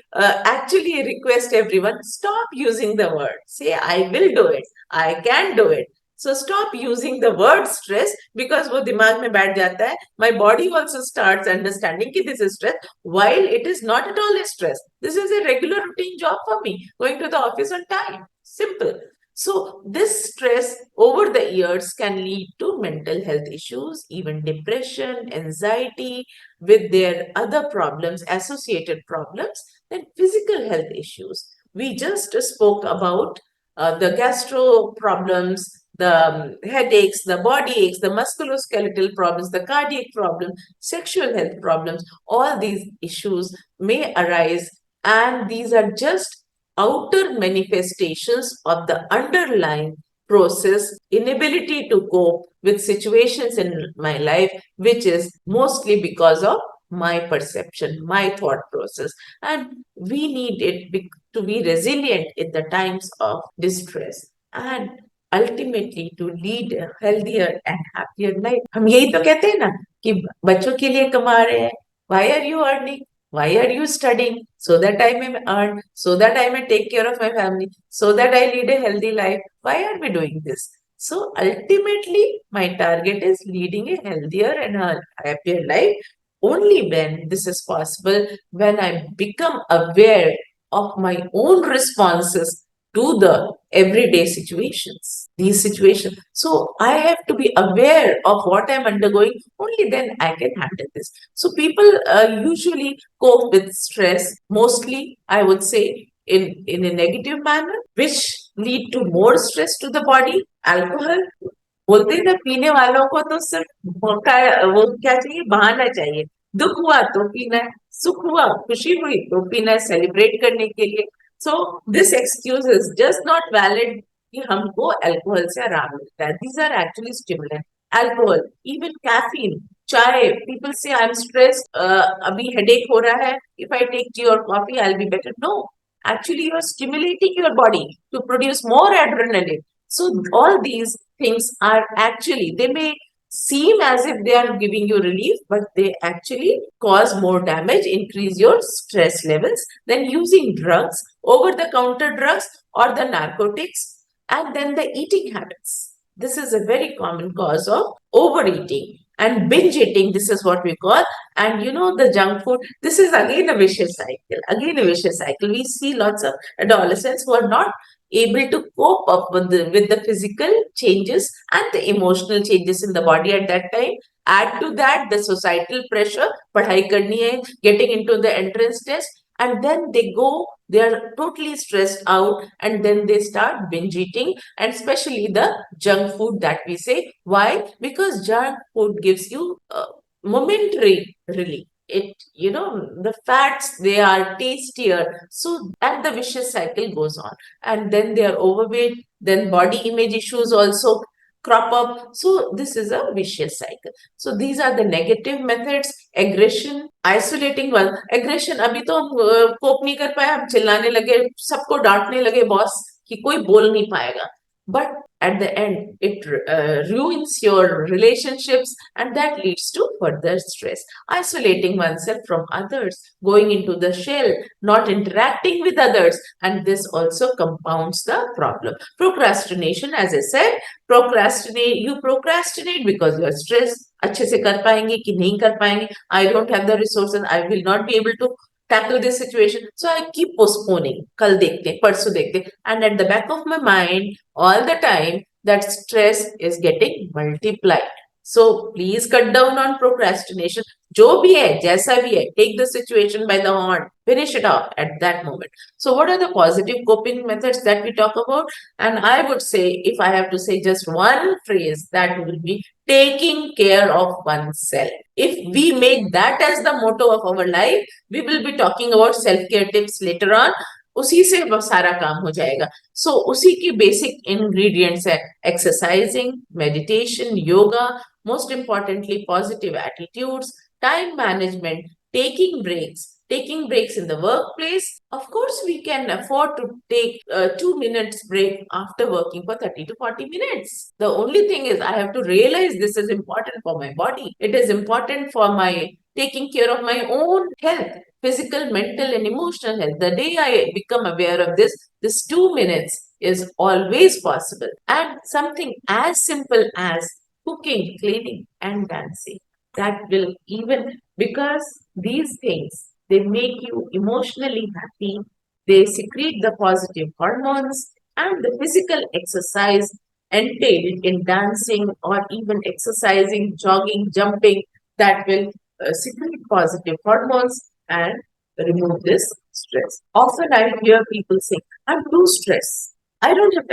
B: actually request everyone, stop using the word. Say I will do it, I can do it. So stop using the word stress, because वो दिमाग में बैठ जाता है. My body also starts understanding कि this is stress, while it is not at all a stress. This is a regular routine job for me, going to the office on time. Simple. So this stress over the years can lead to mental health issues, even depression, anxiety, with their other problems, associated problems, then physical health issues. We just spoke about the gastro problems, the headaches, the body aches, the musculoskeletal problems, the cardiac problems, sexual health problems. All these issues may arise, and these are just outer manifestations of the underlying process, inability to cope with situations in my life, which is mostly because of my perception, my thought process. And we need it to be resilient in the times of distress, and ultimately to lead a healthier and happier life. हम यही तो कहते हैं ना कि बच्चों के लिए कमा रहे हैं. Why are you earning? Why are you studying? So that I may earn, so that I may take care of my family, so that I lead a healthy life. Why are we doing this? So ultimately, my target is leading a healthier and a happier life. Only when this is possible, when I become aware of my own responses to the everyday situations, these situations. So I have to be aware of what I'm undergoing. Only then I can handle this. So people usually cope with stress, mostly, I would say, in a negative manner, which lead to more stress to the body. Alcohol, बोलते हैं ना, पीने वालों को तो सिर्फ वो क्या चाहिए, बहाना चाहिए. दुख हुआ तो पीना है, सुख हुआ, खुशी हुई तो पीना है, सेलिब्रेट करने के लिए. So this excuse is just not valid कि हमको अल्कोहल से आराम मिलता है. These are actually stimulant. Alcohol, even caffeine, chai. People say I am stressed, अभी हेडेक हो रहा है, इफ आई टेक टी और coffee I will be better. No, actually you are stimulating your body to produce more adrenaline. So all these things are actually, they may seem as if they are giving you relief, but they actually cause more damage, increase your stress levels than using drugs, over the counter drugs, or the narcotics. And then the eating habits, this is a very common cause of overeating and binge eating. This is what we call. And you know, the junk food, this is again a vicious cycle. Again a vicious cycle. We see lots of adolescents who are not able to cope up with the physical changes and the emotional changes in the body at that time. Add to that the societal pressure, padhai karni hai, getting into the entrance test, and then they are totally stressed out, and then they start binge eating, and especially the junk food that we say. Why? Because junk food gives you momentary relief. It, you know, the fats, they are tastier. So, and the vicious cycle goes on. And then they are overweight, then body image issues also crop up. So, this is a vicious cycle. So, these are the negative methods. Aggression, isolating one. Aggression, अभी तो हम कोप नहीं कर पाए, हम चिल्लाने लगे, सबको डांटने लगे बॉस कि कोई बोल नहीं पाएगा. But at the end, it ruins your relationships, and that leads to further stress. Isolating oneself from others, going into the shell, not interacting with others, and this also compounds the problem. Procrastination, as I said, you procrastinate because you are stressed. अच्छे से कर पाएंगे कि नहीं कर पाएंगे, I don't have the resources, I will not be able to tackle this situation, so I keep postponing. कल देखते हैं, परसों देखते हैं, and at the back of my mind all the time that stress is getting multiplied. So please cut down on procrastination. जो भी है, जैसा भी है, take the situation by the horn, finish it off at that moment. So what are the positive coping methods that we talk about? And I would say, if I have to say just one phrase, that will be taking care of oneself. If we make that as the motto of our life, we will be talking about self-care tips later on. उसी से सारा काम हो जाएगा. So उसी की basic ingredients है exercising, meditation, yoga, most importantly positive attitudes, time management, taking breaks in the workplace. Of course, we can afford to take 2 minutes break after working for 30 to 40 minutes. The only thing is I have to realize this is important for my body. It is important for my taking care of my own health, physical, mental, and emotional health. The day I become aware of this 2 minutes is always possible. And something as simple as cooking, cleaning, and dancing. That will even, because these things, they make you emotionally happy, they secrete the positive hormones, and the physical exercise entailed in dancing or even exercising, jogging, jumping, that will secrete positive hormones and remove this stress. Often I hear people say, I'm too stressed. I don't have,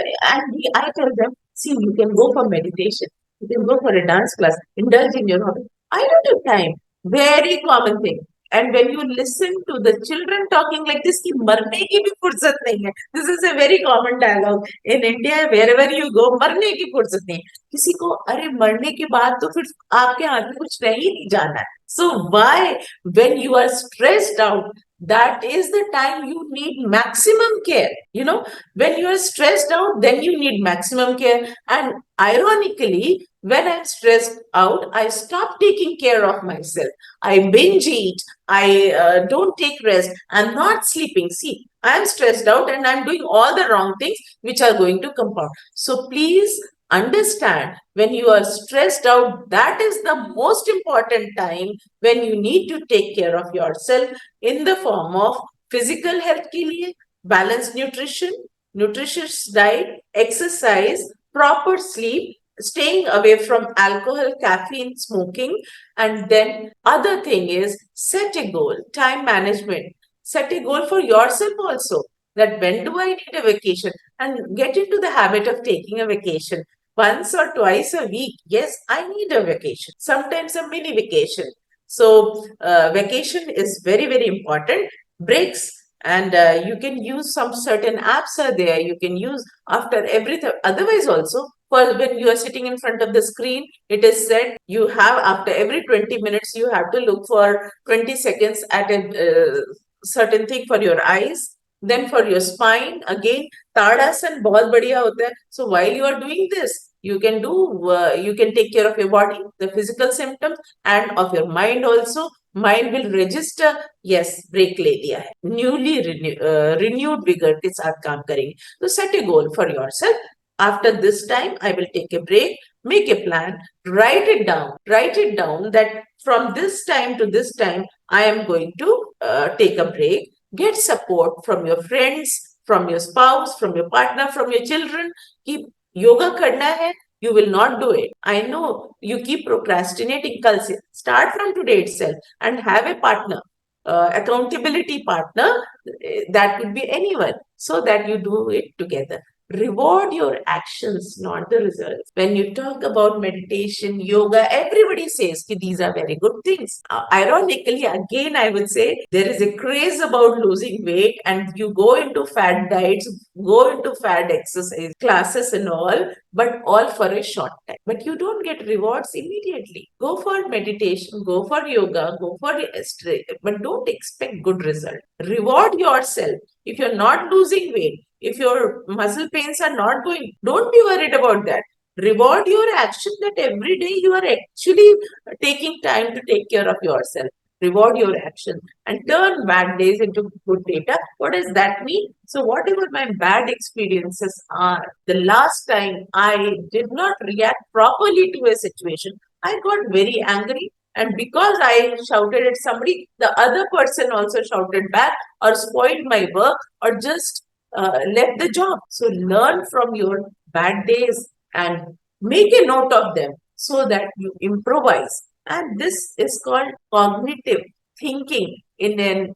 B: I tell them, see, you can go for meditation, you can go for a dance class, indulge in your hobby. I don't have time. Very common thing. And when you listen to the children talking like this, कि मरने की भी फुर्सत नहीं है. This is a very common dialogue in India. Wherever you go, मरने की फुर्सत नहीं. किसी को अरे मरने के बाद तो फिर आपके हाथ में कुछ रह ही नहीं जाना है. So why, when you are stressed out, that is the time you need maximum care. You know, when you are stressed out, then you need maximum care. And ironically, when I'm stressed out, I stop taking care of myself. I binge eat. I don't take rest. I'm not sleeping. See, I'm stressed out and I'm doing all the wrong things which are going to compound. So please understand, when you are stressed out, that is the most important time when you need to take care of yourself in the form of physical health के लिए, balanced nutrition, nutritious diet, exercise, proper sleep, staying away from alcohol, caffeine, smoking. And then other thing is set a goal, time management. Set a goal for yourself also, that when do I need a vacation, and get into the habit of taking a vacation once or twice a week. Yes, I need a vacation, sometimes a mini vacation. So vacation is very, very important. Breaks, and you can use some certain apps are there. You can use after everything. Otherwise also, for when you are sitting in front of the screen, it is said you have, after every 20 minutes, you have to look for 20 seconds at a certain thing for your eyes. Then for your spine, again, ताड़ासन बहुत बढ़िया होता है. So while you are doing this, you can do, you can take care of your body, the physical symptoms, and of your mind also. Mind will register, yes, break ले दिया है, newly renewed vigor के साथ काम करेंगे. So set a goal for yourself. After this time, I will take a break. Make a plan, write it down. Write it down that from this time to this time, I am going to take a break. Get support from your friends, from your spouse, from your partner, from your children. Keep yoga karna hai, you will not do it. I know you keep procrastinating. Kal se start from today itself and have a partner, accountability partner. That could be anyone, so that you do it together. Reward your actions, not the results. When you talk about meditation, yoga, everybody says that these are very good things. Ironically, again, I would say there is a craze about losing weight, and you go into fad diets, go into fad exercise classes and all for a short time. But you don't get rewards immediately. Go for meditation, go for yoga, go for but don't expect good result. Reward yourself. If you're not losing weight, if your muscle pains are not going, don't be worried about that. Reward your action, that every day you are actually taking time to take care of yourself. Reward your action and turn bad days into good data. What does that mean? So, whatever my bad experiences are, the last time I did not react properly to a situation, I got very angry. And because I shouted at somebody, the other person also shouted back or spoiled my work or just left the job. So learn from your bad days, and make a note of them so that you improvise. And this is called cognitive thinking in an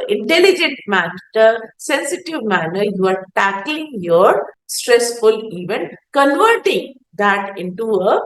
B: intelligent manner, sensitive manner. You are tackling your stressful event, converting that into a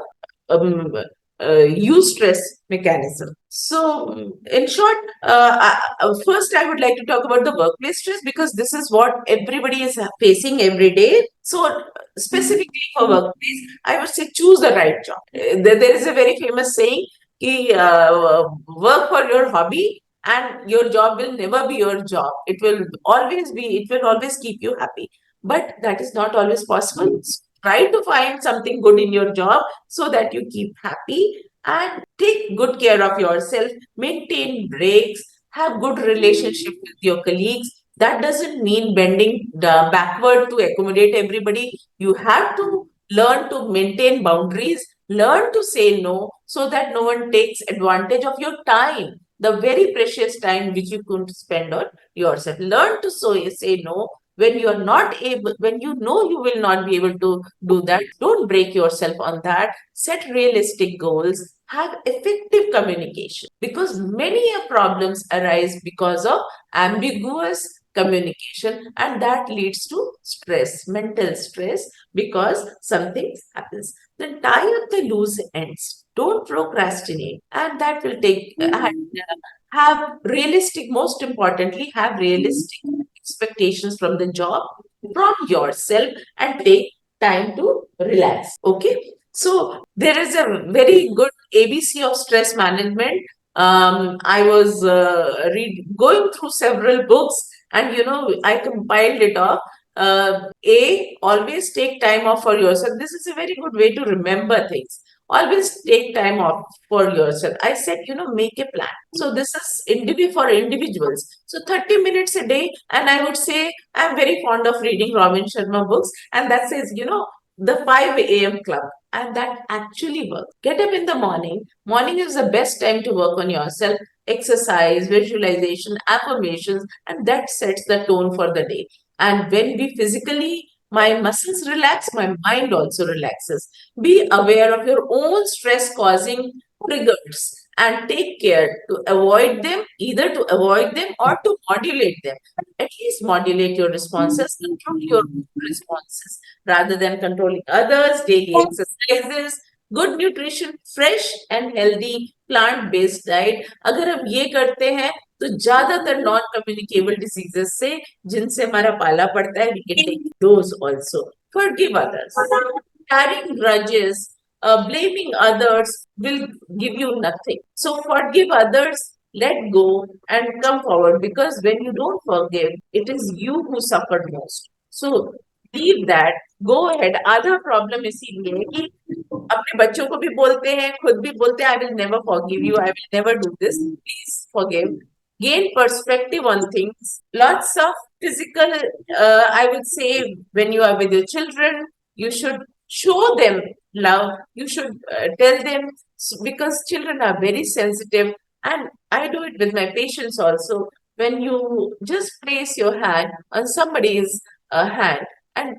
B: um, eustress mechanism. So, in short, first I would like to talk about the workplace stress, because this is what everybody is facing every day. So, specifically for workplace, I would say choose the right job. There is a very famous saying, ki, work for your hobby and your job will never be your job. It will always keep you happy. But that is not always possible. Try to find something good in your job so that you keep happy, and take good care of yourself, maintain breaks, have good relationship with your colleagues. That doesn't mean bending backward to accommodate everybody. You have to learn to maintain boundaries, learn to say no so that no one takes advantage of your time, the very precious time which you could spend on yourself. Learn to say no when you are not able, when you know you will not be able to do that. Don't break yourself on that. Set realistic goals, have effective communication, because many problems arise because of ambiguous communication, and that leads to stress, mental stress, because something happens. Then tie up the loose ends, don't procrastinate, and that will take have realistic, most importantly, have realistic expectations from the job, from yourself, and take time to relax. Okay. So there is a very good ABC of stress management. I was going through several books, and I compiled it off. Always take time off for yourself. This is a very good way to remember things. Always take time off for yourself. I said, make a plan. So this is for individuals. So 30 minutes a day, and I would say I'm very fond of reading Robin Sharma books, and that says, the 5 a.m. club. And that actually works. Get up in the morning. Morning is the best time to work on yourself. Exercise, visualization, affirmations, and that sets the tone for the day. And when we physically, my muscles relax, my mind also relaxes. Be aware of your own stress causing triggers and take care to avoid them, either to avoid them or to modulate them. At least modulate your responses, control your responses rather than controlling others. Daily exercises, good nutrition, fresh and healthy plant based diet. अगर हम ये करते हैं तो ज्यादातर non communicable diseases से जिनसे हमारा पाला पड़ता है, we can take those also. Forgive others. Carrying grudges, blaming others will give you nothing. So forgive others, let go, and come forward, because when you don't forgive, it is you who suffered most. So leave that, go ahead. आधा problem इसीलिए है कि अपने बच्चों को भी बोलते हैं, खुद भी बोलते हैं, I will never forgive you, I will never do this, please forgive. Gain perspective on things. Lots of physical, I would say, when you are with your children, you should show them love. You should tell them, because children are very sensitive. And I do it with my patients also. When you just place your hand on somebody's hand, and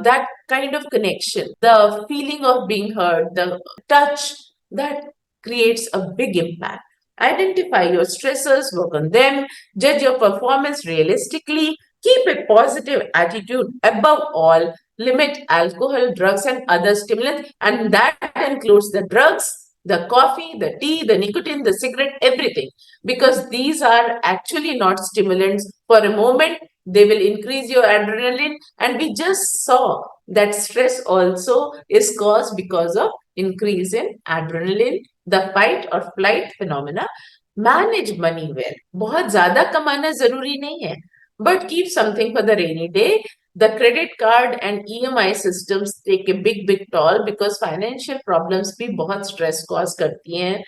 B: that kind of connection, the feeling of being heard, the touch, that creates a big impact. Identify your stressors, work on them, judge your performance realistically, keep a positive attitude. Above all, limit alcohol, drugs, and other stimulants, and that includes the drugs, the coffee, the tea, the nicotine, the cigarette, everything, because these are actually not stimulants. For a moment, they will increase your adrenaline, and we just saw that stress also is caused because of increase in adrenaline, the fight or flight phenomena. Manage money well. बहुत ज्यादा कमाना जरूरी नहीं है, but keep something for the rainy day. The credit card and EMI systems take a big toll, because financial problems भी बहुत stress cause करती हैं.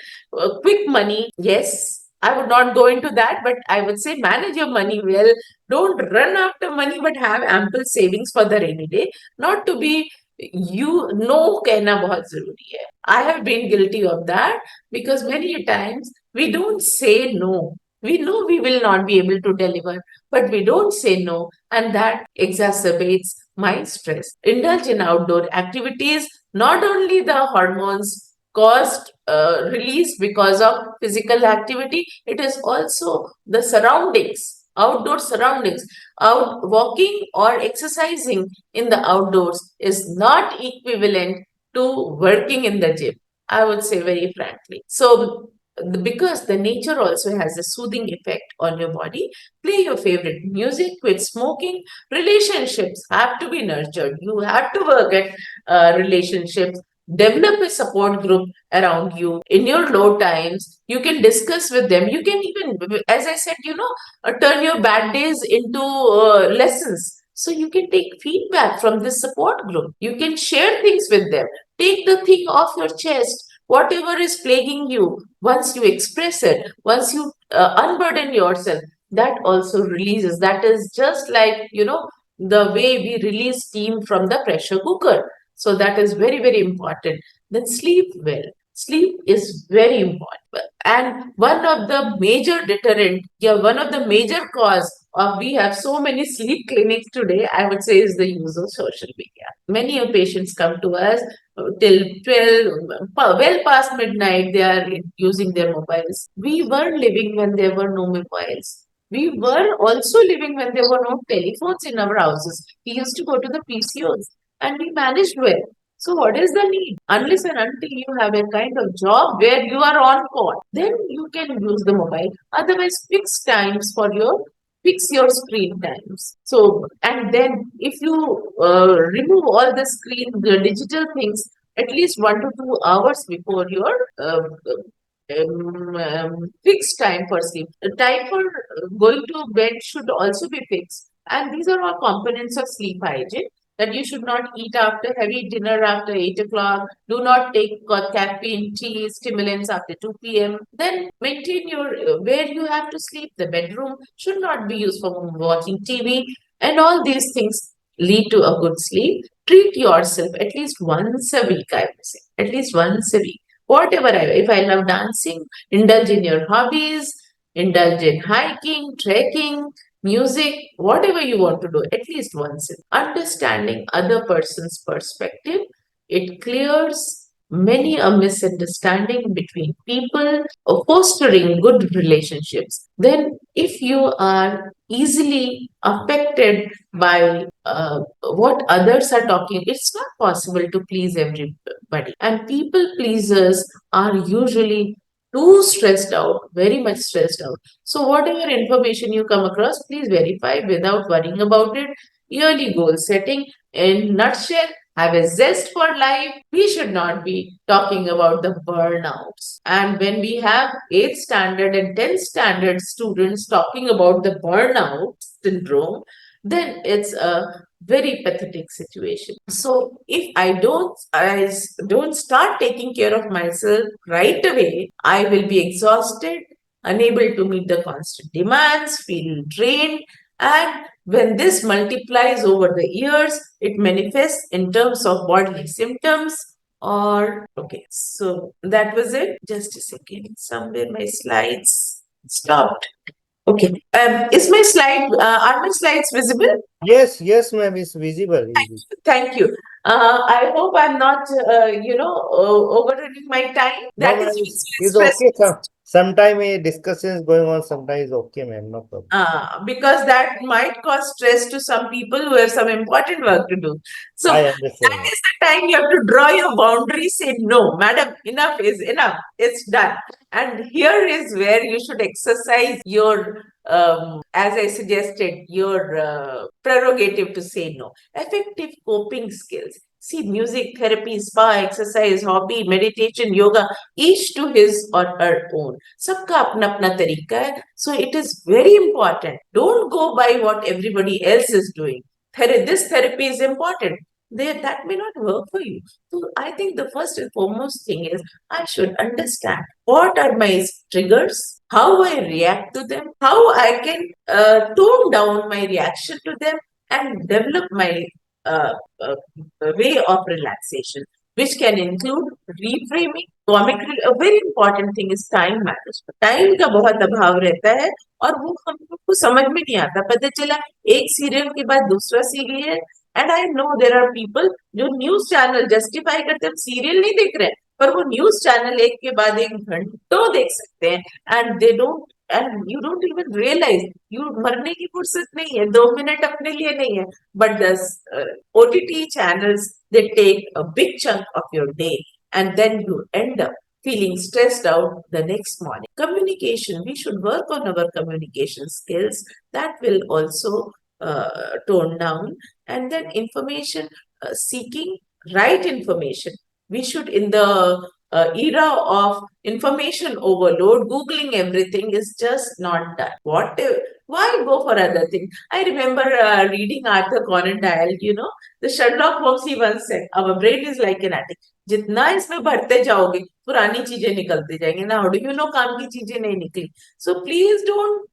B: Quick money, yes, I would not go into that, but I would say manage your money well. Don't run after money, but have ample savings for the rainy day. Not to be, no कहना बहुत जरूरी है. I have been guilty of that, because many times we don't say no. We know we will not be able to deliver, but we don't say no, and that exacerbates my stress. Indulge in outdoor activities, not only the hormones caused release because of physical activity, it is also the surroundings, outdoor surroundings. Out walking or exercising in the outdoors is not equivalent to working in the gym, I would say very frankly. So because the nature also has a soothing effect on your body, play your favorite music, quit smoking. Relationships have to be nurtured. You have to work at relationships. Develop a support group around you in your low times. You can discuss with them. You can even, as I said, turn your bad days into lessons. So you can take feedback from this support group. You can share things with them. Take the thing off your chest. Whatever is plaguing you, once you express it, once you unburden yourself, that also releases. That is just like, the way we release steam from the pressure cooker. So that is very, very important. Then sleep well. Sleep is very important. And one of the major deterrent, yeah, one of the major cause of we have so many sleep clinics today, I would say, is the use of social media. Many of patients come to us till 12, well past midnight, they are using their mobiles. We were living when there were no mobiles. We were also living when there were no telephones in our houses. We used to go to the PCOs and we managed well. So, what is the need? Unless and until you have a kind of job where you are on call, then you can use the mobile. Otherwise, fix your screen times. So, and then if you remove all the digital things, at least 1 to 2 hours before your fixed time for sleep. The time for going to bed should also be fixed. And these are all components of sleep hygiene, that you should not eat after heavy dinner after 8 o'clock. Do not take caffeine, tea, stimulants after 2 p.m. Then maintain your where you have to sleep. The bedroom should not be used for watching TV. And all these things lead to a good sleep. Treat yourself at least once a week, I would say. At least once a week. If I love dancing, indulge in your hobbies, indulge in hiking, trekking, music, whatever you want to do, at least once. Understanding other person's perspective, it clears many a misunderstanding between people, fostering good relationships. Then, if you are easily affected by what others are talking, it's not possible to please everybody. And people pleasers are usually too stressed out, very much stressed out. So, whatever information you come across, please verify without worrying about it. Yearly goal setting, in nutshell, have a zest for life. We should not be talking about the burnouts. And when we have 8th standard and 10th standard students talking about the burnout syndrome, then it's a very pathetic situation. So if I don't start taking care of myself right away, I will be exhausted, unable to meet the constant demands, feel drained, and when this multiplies over the years, it manifests in terms of bodily symptoms. Or okay, so that was it. Just a second, somewhere my slides stopped. Okay, is my slide? Are my slides visible?
A: Yes, yes, ma'am, it's visible.
B: Thank you. I hope I'm not, overrunning my time.
A: No,
B: That
A: ma'am,
B: is
A: it's
B: stress.
A: okay. Sometime a discussion is going on, sometimes it's okay, ma'am, no problem.
B: Because that might cause stress to some people who have some important work to do. So
A: I
B: that
A: understand, ma'am.
B: is the time you have to draw your boundary, say, no, madam, enough is enough. It's done. And here is where you should exercise your, as I suggested, your prerogative to say no. Effective coping skills. See, music, therapy, spa, exercise, hobby, meditation, yoga, each to his or her own. सबका अपना अपना तरीका है. So it is very important. Don't go by what everybody else is doing. This therapy is important. That may not work for you. So I think the first and foremost thing is I should understand what are my triggers, how I react to them, how I can tone down my reaction to them, and develop my uh, uh, way of relaxation, which can include reframing, comic. A very important thing is time management. Time का बहुत अभाव रहता है और वो हम लोग को समझ में नहीं आता. पता चला एक सीरियल के बाद दूसरा serial and I know there are people जो न्यूज चैनल जस्टिफाई करते हैं, सीरियल नहीं देख रहे हैं, पर वो न्यूज चैनल एक के बाद एक घंटों देख सकते हैं, and they don't, and you don't even realise, you मरने की फुर्सत नहीं है, 2 मिनट अपने लिए नहीं है, but the OTT channels, they take a big chunk of your day, and then you end up feeling stressed out the next morning. Communication, we should work on our communication skills. That will also tone down. And then information, seeking right information. We should, in the era of information overload, Googling everything is just not done. Why go for other things? I remember reading Arthur Conan Doyle, the Sherlock Holmes, he once said, our brain is like an attic. जितना इसमें भरते जाओगे पुरानी चीजें निकलती जाएंगी ना, how do you know काम की चीजें नहीं निकली. So please don't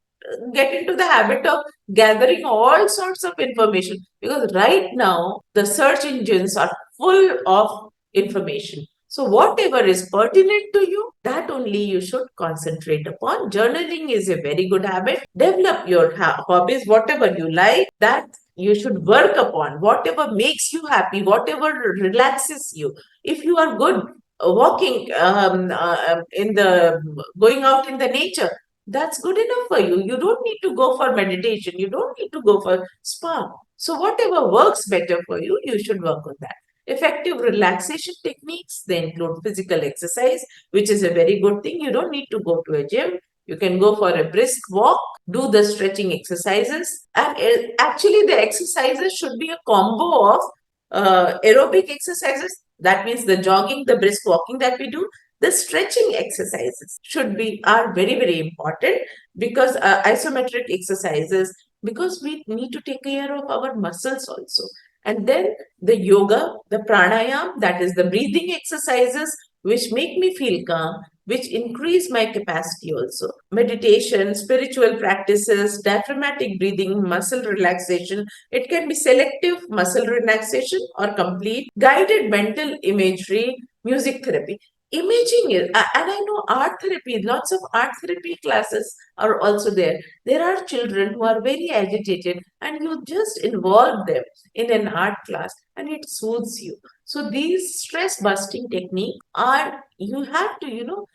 B: get into the habit of gathering all sorts of information, because right now the search engines are full of information. So whatever is pertinent to you, that only you should concentrate upon. Journaling is a very good habit. Develop your hobbies, whatever you like, that you should work upon. Whatever makes you happy, whatever relaxes you. If you are good walking in the going out in the nature, that's good enough for you. You don't need to go for meditation. You don't need to go for spa. So whatever works better for you, you should work on that. Effective relaxation techniques, they include physical exercise, which is a very good thing. You don't need to go to a gym. You can go for a brisk walk, do the stretching exercises. And actually, the exercises should be a combo of aerobic exercises. That means the jogging, the brisk walking that we do. The stretching exercises are very, very important, because isometric exercises, because we need to take care of our muscles also. And then the yoga, the pranayam, that is the breathing exercises, which make me feel calm, which increase my capacity also. Meditation, spiritual practices, diaphragmatic breathing, muscle relaxation. It can be selective muscle relaxation or complete guided mental imagery, music therapy. Imaging is, and I know art therapy, lots of art therapy classes are also there. There are children who are very agitated, and you just involve them in an art class and it soothes you. So these stress busting techniques are, you have to,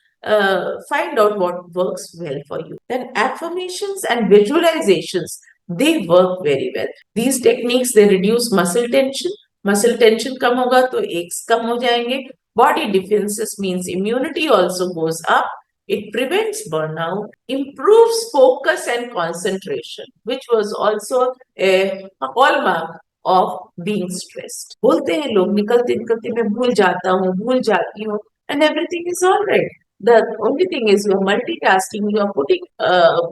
B: find out what works well for you. Then affirmations and visualizations, they work very well. These techniques, they reduce muscle tension कम होगा तो aches कम हो जाएंगे. Body defenses means immunity also goes up. It prevents burnout, improves focus and concentration, which was also a hallmark of being stressed. बोलते हैं लोग निकलते निकलते मैं भूल जाता हूँ, भूल जाती हूँ, and everything is all right. The only thing is you are multitasking, you are putting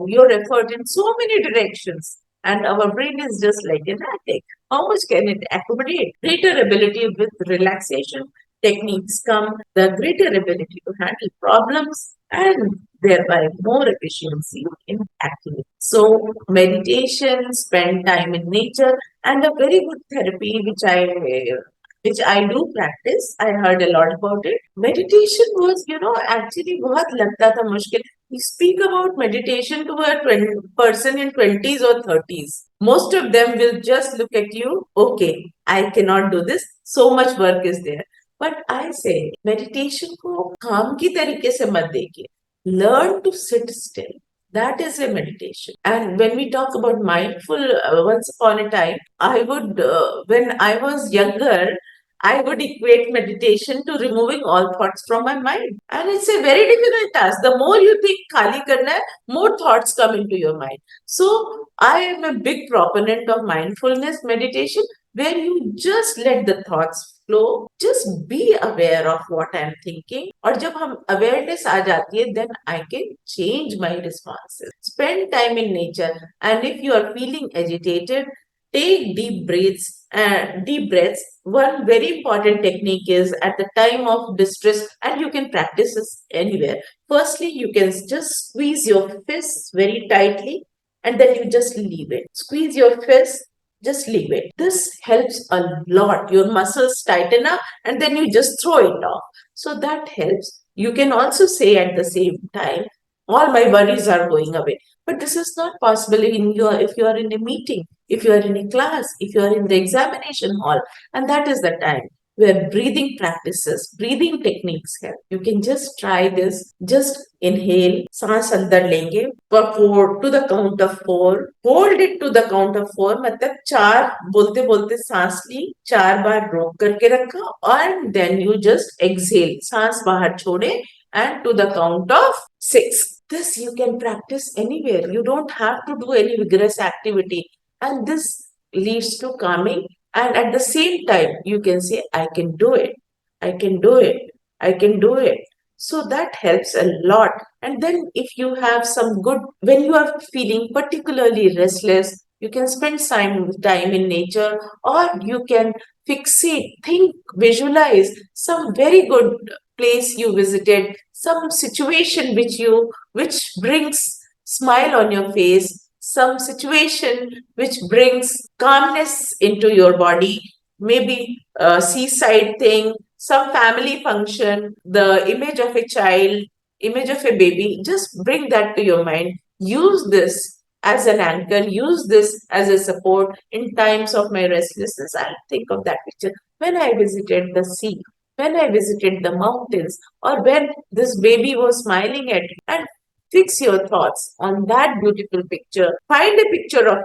B: your effort in so many directions, and our brain is just like an attic. How much can it accommodate? Greater ability with relaxation techniques come the greater ability to handle problems and thereby more efficiency in activity. So meditation, spend time in nature, and a very good therapy which I do practice. I heard a lot about it. Meditation was, actually बहुत लगता था मुश्किल. You speak about meditation to a person in 20s or 30s. Most of them will just look at you, okay, I cannot do this. So much work is there. But I say, meditation को काम की तरीके से मत देखिए. Learn to sit still. That is a meditation. And when we talk about mindful, once upon a time, when I was younger, I would equate meditation to removing all thoughts from my mind. And it's a very difficult task. The more you think khali karna hai, more thoughts come into your mind. So I am a big proponent of mindfulness meditation, where you just let the thoughts flow, just be aware of what I'm thinking. और जब हम awareness आ जाती है, then I can change my responses. Spend time in nature, and if you are feeling agitated, take deep breaths. Deep breaths. One very important technique is at the time of distress, and you can practice this anywhere. Firstly, you can just squeeze your fists very tightly, and then you just leave it. Squeeze your fist, just leave it. This helps a lot. Your muscles tighten up, and then you just throw it off. So that helps. You can also say at the same time, all my worries are going away. But this is not possible if you are in a meeting, if you are in a class, if you are in the examination hall. And that is the time where breathing practices, breathing techniques help. You can just try this. Just inhale, सांस अंदर लेंगे for 4 to the count of 4. Hold it to the count of 4. मतलब 4 बोलते बोलते सांस ली, 4 बार रोक करके रखा, and then you just exhale, सांस बाहर छोड़े, and to the count of 6. This you can practice anywhere. You don't have to do any vigorous activity. And this leads to calming. And at the same time, you can say, I can do it. I can do it. I can do it. So that helps a lot. And then if you have some good, when you are feeling particularly restless, you can spend time in nature, or you can fixate, think, visualize some very good place you visited, some situation which brings smile on your face, some situation which brings calmness into your body, maybe a seaside thing, some family function, the image of a child, image of a baby. Just bring that to your mind. Use this as an anchor, use this as a support in times of my restlessness. I'll think of that picture when I visited the sea, when I visited the mountains, or when this baby was smiling at me. And fix your thoughts on that beautiful picture. Find a picture of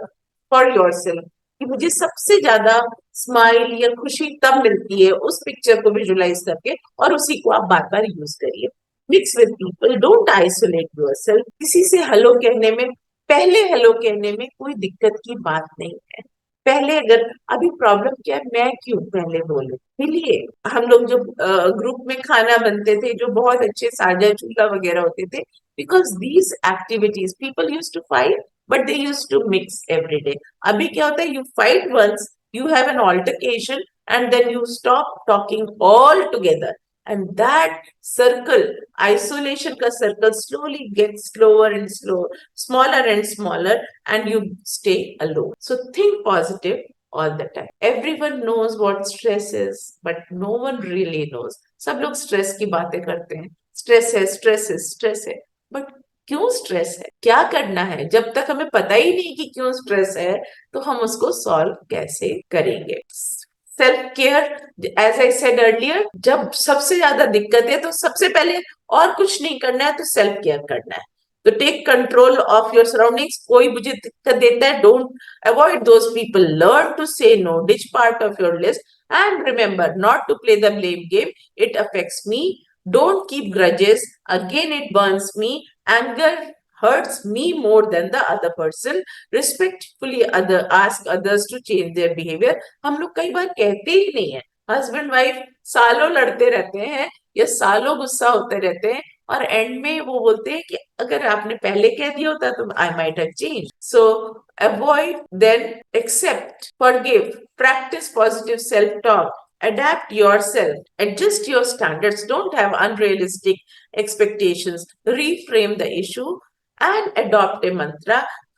B: for yourself कि मुझे सबसे ज्यादा smile या खुशी तब मिलती है उस पिक्चर को विजुलाइज करके, और उसी को आप बार बार यूज करिए. Mix with people, don't isolate yourself. किसी से हेलो कहने में, पहले हेलो कहने में कोई दिक्कत की बात नहीं है. पहले अगर, अभी प्रॉब्लम क्या है, मैं क्यों पहले बोलूं. मिलिए. हम लोग जो ग्रुप में खाना बनते थे, जो बहुत अच्छे साझा चूल्हा वगैरह होते थे, because these activities people used to fight, but they used to mix every day. अभी क्या होता है, you fight once, you have an altercation, and then you stop talking altogether, and that circle, isolation ka circle, slowly gets slower and slower, smaller and smaller, and you stay alone. So think positive all the time. Everyone knows what stress is, but no one really knows. सब लोग stress की बातें करते हैं. Stress है, stress है, stress है. But क्यों स्ट्रेस है, क्या करना है, जब तक हमें पता ही नहीं कि क्यों स्ट्रेस है, तो हम उसको सॉल्व कैसे करेंगे. Self care, as I said earlier, जब सबसे ज्यादा दिक्कत है तो सबसे पहले और कुछ नहीं करना है, तो सेल्फ केयर करना है. तो take control of your surroundings. कोई मुझे दिक्कत देता है, don't avoid those people, learn to say no, ditch part of your list, and remember not to play the blame game. It affects me. Don't keep grudges. Again, it burns me. Anger hurts me more than the other person. Respectfully ask others to change their behavior. हम लोग कई बार कहते ही नहीं है. Husband wife सालों लड़ते रहते हैं या सालों गुस्सा होते रहते हैं, और एंड में वो बोलते हैं कि अगर आपने पहले कह दिया होता तो I might have change. So avoid, then accept, forgive, practice positive self talk, adapt yourself, adjust your standards, don't have unrealistic expectations, reframe the issue, and adopt a mantra.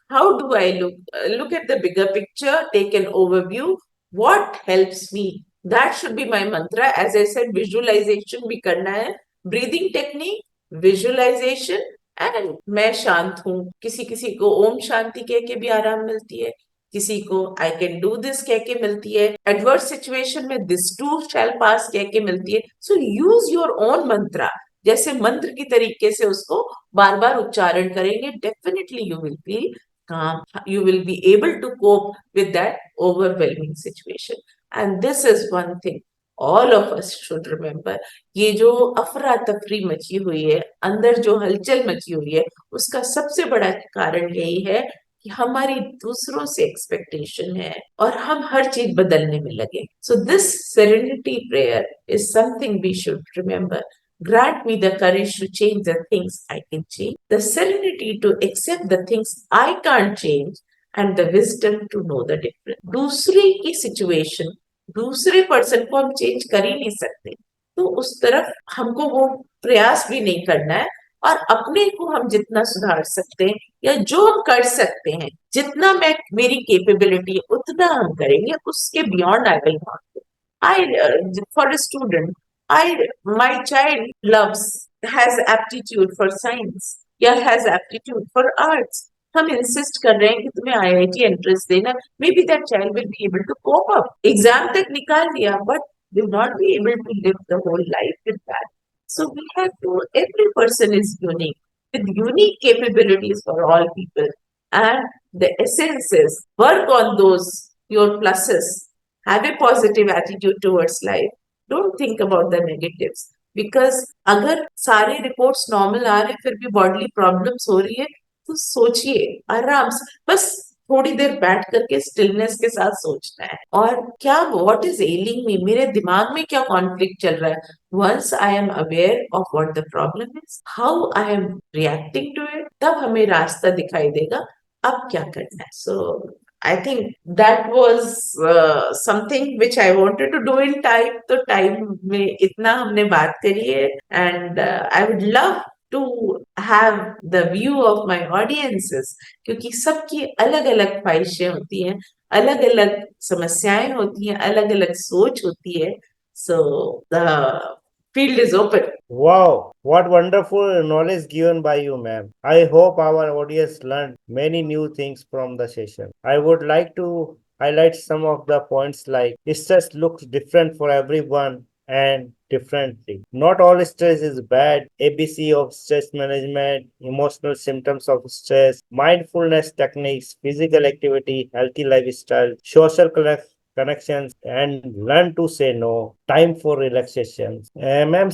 B: How do I look at the bigger picture, take an overview, what helps me, that should be my mantra. As I said, visualization भी करना है, breathing technique, visualization, and मैं शांत हूँ. किसी किसी को ओम शांति कह के भी आराम मिलती है, किसी को आई कैन डू दिस कह के मिलती है, एडवर्स सिचुएशन में दिस टू शैल पास कह के मिलती है. सो यूज योर ओन मंत्रा. जैसे मंत्र की तरीके से उसको बार बार उच्चारण करेंगे, definitely you will be calm, you will be able to cope with that overwhelming situation. And this is one thing all of us should remember. ये जो अफरा तफरी मची हुई है, अंदर जो हलचल मची हुई है, उसका सबसे बड़ा कारण यही है कि हमारी दूसरों से एक्सपेक्टेशन है और हम हर चीज बदलने में लगे. So this serenity prayer is something we should remember. Grant me the courage to change the things I can change, the serenity to accept the things I can't change, and the wisdom to know the difference. दूसरे की situation, दूसरे person को हम change कर ही नहीं सकते, तो उस तरफ हमको वो प्रयास भी नहीं करना है. और अपने को हम जितना सुधार सकते हैं या जो हम कर सकते हैं, जितना मैं मेरी कैपेबिलिटी है उतना हम करेंगे, उसके beyond I will not go. I for a student, I my child loves, has aptitude for science. या हैज एप्टीट्यूड फॉर आर्ट्स. हम इंसिस्ट कर रहे हैं कि तुम्हें आईआईटी एंट्रेंस देना. Maybe that child will be able to cope up. Exam तक निकाल दिया, but will not be able to live the whole life with that. So we have to, every person is unique with unique capabilities for all people. And the essence is work on those, your pluses. Have a positive attitude towards life. Don't think about the negatives. Because अगर सारे reports normal आ रहे हैं फिर भी bodily problems हो रही है, तो सोचिए आराम से, बस थोड़ी देर बैठ करके स्टिलनेस के साथ सोचना है. और क्या, व्हाट इज एलिंग मी, मेरे दिमाग में क्या कॉन्फ्लिक्ट चल रहा है. Once I am aware of what the problem is, how I am reacting to it, तब हमें रास्ता दिखाई देगा अब क्या करना है. So I think that was something which I wanted to do in time. तो टाइम में इतना हमने बात करी है. And I would love to have the view of my audiences, क्योंकि सबकी अलग अलग ख्वाहिशें होती हैं, अलग अलग समस्याएं होती हैं, अलग अलग सोच होती है. So the field is open.
A: Wow, what wonderful knowledge given by you, ma'am. I hope our audience learned many new things from the session. I would like to highlight some of the points like stress looks different for everyone and differently. Not all stress is bad. ABC of stress management, emotional symptoms of stress, mindfulness techniques, physical activity, healthy lifestyle, social connections, and learn to say no, time for relaxation. Ma'am,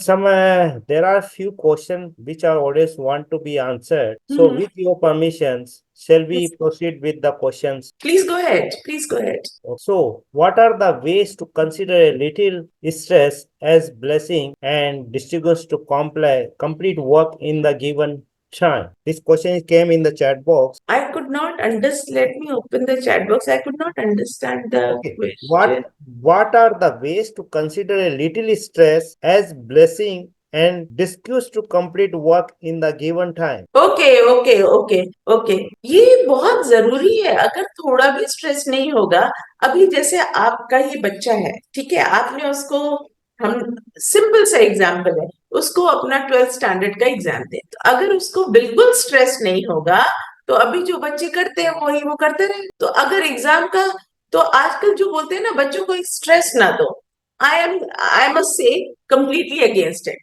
A: there are few questions which our audience want to be answered. So with your permissions, shall we proceed with the questions?
B: Please go ahead. Please go ahead.
A: So, what are the ways to consider a little stress as blessing and distributes to complete work in the given time? This question came in the chat box.
B: I could not understand. Let me open the chat box. I could not understand the
A: Okay.
B: question.
A: What are the ways to consider a little stress as blessing and discuss to complete work in the given time?
B: Okay okay okay okay, ये बहुत जरूरी है. अगर थोड़ा भी stress नहीं होगा, अभी जैसे आपका ही बच्चा है, ठीक है, आपने उसको, हम सिंपल सा एग्जाम्पल है, उसको अपना 12th स्टैंडर्ड का एग्जाम दे, तो अगर उसको बिल्कुल स्ट्रेस नहीं होगा, तो अभी जो बच्चे करते हैं वही वो करते रहे. तो अगर एग्जाम का, तो आजकल जो बोलते हैं ना बच्चों को स्ट्रेस ना दो, I must say completely against it.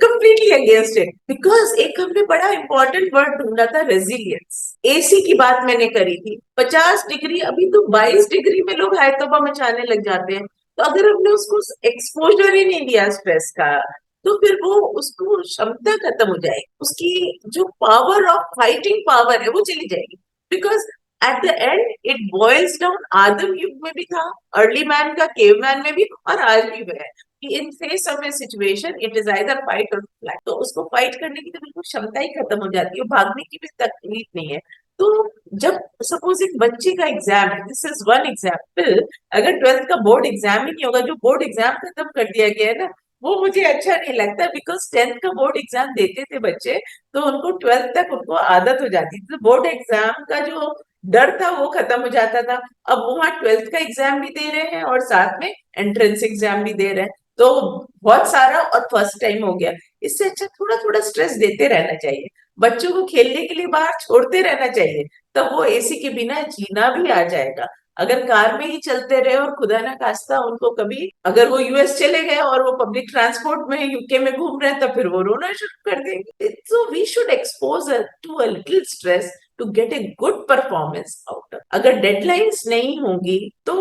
B: Completely against it. Because एक हमने बड़ा इंपॉर्टेंट वर्ड ढूंढा था, रेजिलियंस. एसी की बात मैंने करी थी, 50 डिग्री, अभी तो 22 डिग्री में लोग हैतोबा मचाने लग जाते हैं. तो अगर हमने उसको एक्सपोजर ही नहीं दिया स्ट्रेस का, तो फिर वो, उसको क्षमता खत्म हो जाएगी, उसकी जो पावर ऑफ फाइटिंग पावर है वो चली जाएगी. Because at the end it boils down, आदम युग में भी था, अर्ली मैन का, केव मैन में भी, और आज भी है, in face of a situation it is either fight और फ्लाइट. तो उसको फाइट करने की तो बिल्कुल क्षमता ही खत्म हो जाती है, भागने की भी तकलीफ नहीं है. तो जब सपोज एक बच्चे का एग्जाम है, दिस इज वन एग्जाम्पल, अगर 12th का बोर्ड एग्जाम ही नहीं होगा, जो बोर्ड एग्जाम खत्म कर दिया गया है ना, वो मुझे अच्छा नहीं लगता. बिकॉज 10th का बोर्ड एग्जाम देते थे बच्चे, तो उनको 12th तक उनको आदत हो जाती थी, तो बोर्ड एग्जाम का जो डर था वो खत्म हो जाता था. अब वहां 12th का एग्जाम भी दे रहे हैं और साथ में एंट्रेंस एग्जाम भी दे रहे हैं, तो बहुत सारा और फर्स्ट टाइम हो गया. इससे अच्छा थोड़ा थोड़ा स्ट्रेस देते रहना चाहिए, बच्चों को खेलने के लिए बाहर छोड़ते रहना चाहिए, तब वो एसी के बिना जीना भी आ जाएगा. अगर कार में ही चलते रहे और खुदा ना खास्ता उनको कभी, अगर वो यूएस चले गए और वो पब्लिक ट्रांसपोर्ट में यूके में घूम रहे हैं, तो फिर वो रोना शुरू कर देंगे. So we should expose to a little stress to get a good performance out. अगर डेडलाइंस नहीं होगी तो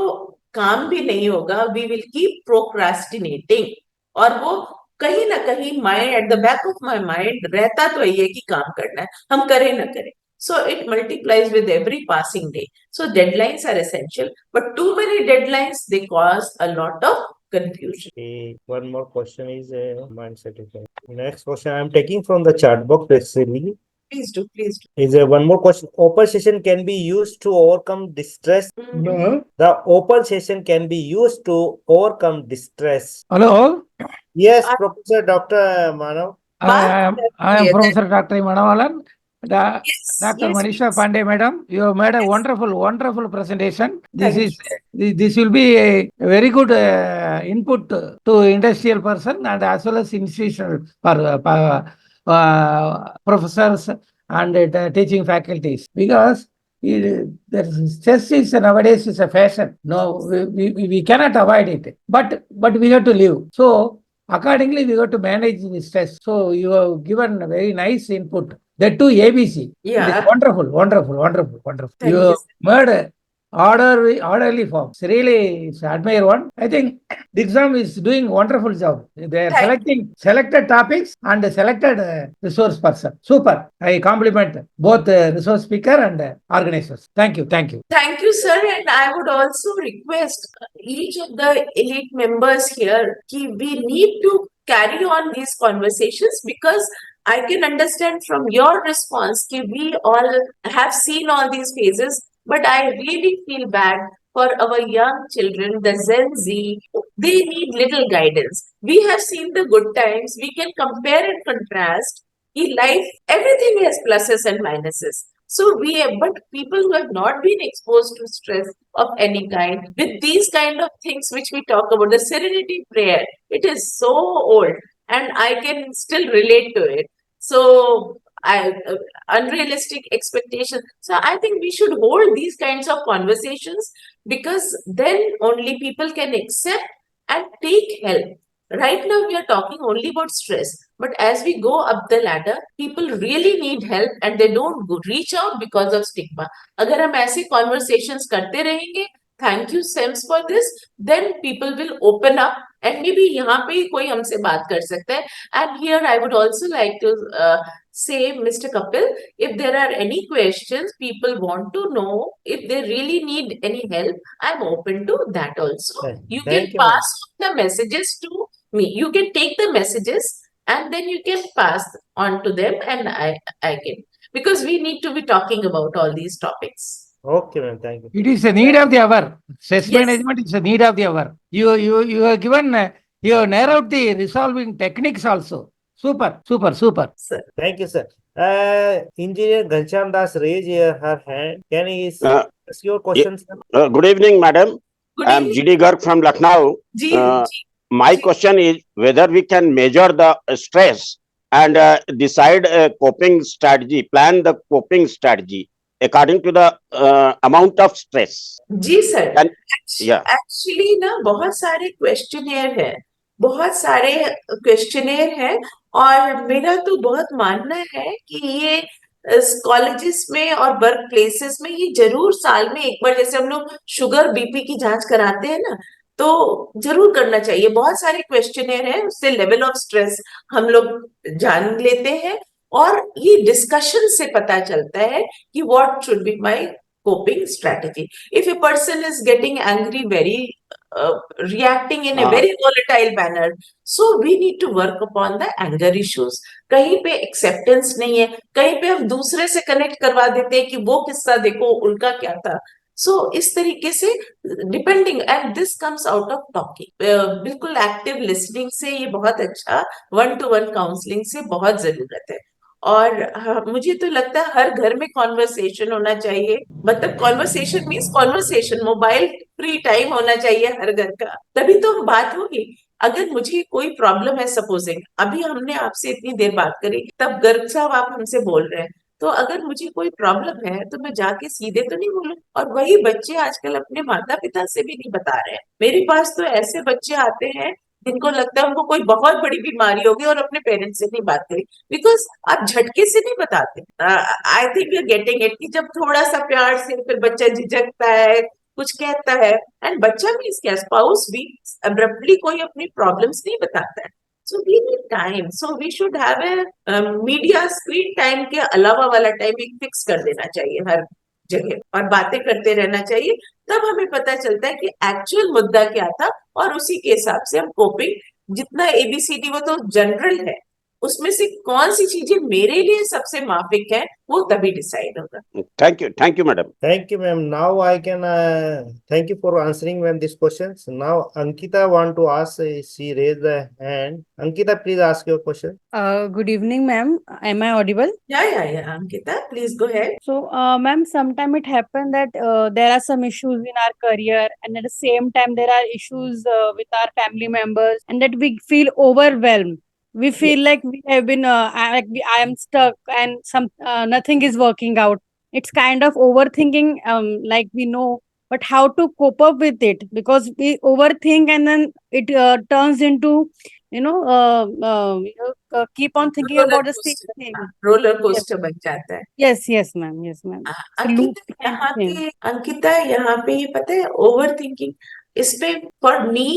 B: काम भी नहीं होगा. वी विल कीप प्रोक्रास्टिनेटिंग, और वो कहीं ना कहीं mind, at the back of my mind रहता तो ये कि काम करना है, हम करें ना करें. So it multiplies with every passing day. So deadlines are essential, but too many deadlines, they cause a lot of confusion.
A: Okay, one more question is mindset effect. Next question I am taking from the chat box basically.
B: Please do, please do.
A: Is there one more question? Open session can be used to overcome distress. The open session can be used to overcome distress.
C: Hello,
A: Yes, Professor Dr. Manav.
C: I am Professor Dr. Manavalan.
B: Yes,
C: Dr.
B: yes,
C: Manisha
B: please.
C: Pandey, madam, you have made a
B: Yes.
C: wonderful presentation. This
B: Thank
C: is this will be a very good input to industrial person and as well as institutional for professors and teaching faculties, because stress is nowadays is a fashion. No, we cannot avoid it, but we have to live. So accordingly, we have to manage the stress. So you have given a very nice input. That too, ABC. It is
B: Yeah.
C: wonderful, wonderful, wonderful, wonderful.
B: Thank
C: You
B: you.
C: made orderly form. It's really, it's admire one. I think the exam is doing wonderful job. They are
B: Thank
C: selecting selected topics and selected resource person. Super. I compliment both resource speaker and organizers. Thank you. Thank you.
B: Thank you, sir. And I would also request each of the elite members here कि we need to carry on these conversations, because I can understand from your response that we all have seen all these phases, but I really feel bad for our young children, the Gen Z. They need little guidance. We have seen the good times. We can compare and contrast. In life, everything has pluses and minuses. So but people who have not been exposed to stress of any kind, with these kind of things which we talk about, the serenity prayer, it is so old, and I can still relate to it. So unrealistic expectations. So I think we should hold these kinds of conversations, because then only people can accept and take help. Right now, we are talking only about stress, but as we go up the ladder, people really need help and they don't reach out because of stigma. अगर हम ऐसे conversations करते रहेंगे, thank you SEMS for this, then people will open up and maybe यहाँ पे ही कोई हमसे बात कर सकता है. And here I would also like to say, Mr. Kapil, if there are any questions people want to know, if they really need any help, I'm open to that also. You can
A: Thank you, ma'am.
B: pass on the messages to me. You can take the messages and then you can pass on to them, and I can, because we need to be talking about all these topics.
A: Okay, ma'am. Thank you.
C: It is a need of the hour. Stress
B: Yes,
C: management is a need of the hour. You have given, you have narrowed the resolving techniques also. Super, super, super.
B: sir.
A: Thank you, sir. Engineer Ghanshyam Das raised her hand. Can he
D: Uh,
A: ask your
D: Ye-
A: question, sir?
D: Good evening, madam.
B: Good
D: I am
B: evening.
D: GD Garg from Lucknow.
B: Ji,
D: Uh,
B: ji,
D: my
B: ji.
D: question is whether we can measure the stress and decide a coping strategy, plan the coping strategy according to the amount of stress.
B: जी sir,
D: Can, yeah.
B: Actually ना बहुत सारे questionnaire हैं, बहुत सारे questionnaire हैं, और मेरा तो बहुत मानना है कि ये कॉलेजेस में और वर्क प्लेसेस में ये जरूर साल में एक बार, जैसे हम लोग शुगर बीपी की जांच कराते हैं ना, तो जरूर करना चाहिए. बहुत सारे क्वेश्चनेयर हैं, उससे लेवल ऑफ स्ट्रेस हम लोग जान लेते हैं, और ये डिस्कशन से पता चलता है कि what should be my coping strategy. If a person is getting angry, reacting in a very volatile manner, so we need to work upon the anger issues. कहीं पे acceptance नहीं है, कहीं पे हम दूसरे से connect करवा देते हैं कि वो किस्सा देखो उनका क्या था. So इस तरीके से depending, and this comes out of talking. बिल्कुल active listening से ये बहुत अच्छा, one to one counseling से बहुत जरूरत है. और मुझे तो लगता है हर घर में कॉन्वर्सेशन होना चाहिए. मतलब conversation means conversation, mobile free time होना चाहिए हर घर का, तभी तो बात होगी. अगर मुझे कोई प्रॉब्लम है, सपोजिंग अभी हमने आपसे इतनी देर बात करी, तब गर्ग साहब आप हमसे बोल रहे हैं, तो अगर मुझे कोई प्रॉब्लम है तो मैं जाके सीधे तो नहीं बोलूं. और वही बच्चे आजकल अपने माता पिता से भी नहीं बता रहे हैं. मेरे पास तो ऐसे बच्चे आते हैं जिनको लगता है उनको कोई बहुत बड़ी बीमारी होगी और अपने पेरेंट्स से नहीं बात करी, बिकॉज आप झटके से नहीं बताते. I think you getting it, कि जब थोड़ा सा प्यार से फिर बच्चा झिझकता है, कुछ कहता है, एंड बच्चा भी, इसके स्पाउस भी अब्रप्टली कोई अपनी प्रॉब्लम्स नहीं बताता है. So we need time, so we should have a media screen time के अलावा वाला टाइम एक फिक्स कर देना चाहिए हर जगह, और बातें करते रहना चाहिए. तब हमें पता चलता है कि एक्चुअल मुद्दा क्या था, और उसी के हिसाब से हम कोपिंग, जितना एबीसीडी वो तो जनरल है, उसमें से कौन सी चीजें मेरे लिए सबसे माफिक है, वो तभी डिसाइड होगा.
D: Thank you, madam.
A: Thank you, ma'am. Now I can thank you for answering, ma'am, these questions. Now Ankita want to ask. She raised the hand. Ankita, please ask your question.
E: Good evening, ma'am. Am I audible?
B: Yeah, Ankita, please go ahead.
E: So, ma'am, sometime it happened that there are some issues in our career, and at the same time there are issues with our family members, and that we feel overwhelmed. we feel like we have been I am stuck and some nothing is working out. It's kind of overthinking, like we know, but how to cope up with it, because we overthink and then it turns into, keep on thinking
B: roller
E: about the same
B: coaster,
E: thing.
B: Roller
E: Yes,
B: coaster बन जाता है।
E: yes ma'am, it's a loop
B: Ankita
E: kind of
B: यहाँ
E: thing.
B: पे अंकिता यहाँ पे ये पता है ओवर थिंकिंग, इस पे for me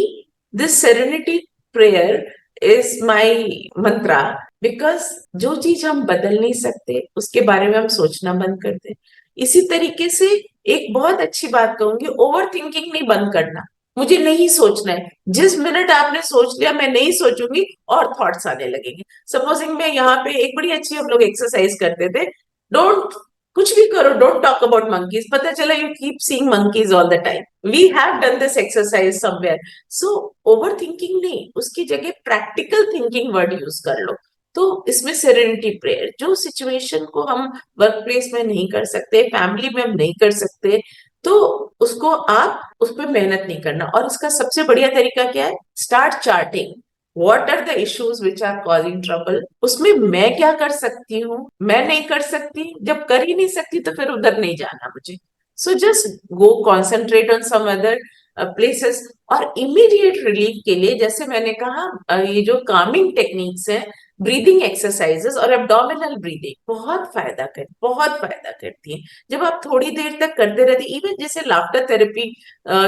B: this serenity prayer is my Mantra, because जो चीज हम बदल नहीं सकते उसके बारे में हम सोचना बंद कर दें। इसी तरीके से एक बहुत अच्छी बात कहूंगी, ओवर थिंकिंग नहीं बंद करना, मुझे नहीं सोचना है। जिस मिनट आपने सोच लिया मैं नहीं सोचूंगी और थॉट्स आने लगेंगे। सपोजिंग में यहाँ पे एक बड़ी अच्छी हम लोग एक्सरसाइज करते थे, डोंट कुछ भी करो, डोंट टॉक अबाउट मंकीज, पता चला you keep seeing monkeys all the time. We have done this exercise somewhere. So overthinking नहीं, उसकी जगह प्रैक्टिकल थिंकिंग वर्ड यूज कर लो। तो इसमें सेरेनिटी प्रेयर, जो सिचुएशन को हम वर्क प्लेस में नहीं कर सकते, फैमिली में हम नहीं कर सकते, तो उसको आप उस पर मेहनत नहीं करना। और इसका सबसे बढ़िया तरीका क्या है, start charting what are the issues which are causing trouble, उसमें मैं क्या कर सकती हूँ, मैं नहीं कर सकती, जब कर ही नहीं सकती तो फिर उधर नहीं जाना मुझे। So just go concentrate on some other places. और इमीडिएट रिलीफ के लिए जैसे मैंने कहा, ये जो कामिंग टेक्निक्स है, ब्रीदिंग एक्सरसाइजेस और एब्डोमिनल ब्रीदिंग बहुत फायदा करती है। जब आप थोड़ी देर तक करते रहते, इवन जैसे लाफ्टर थेरेपी,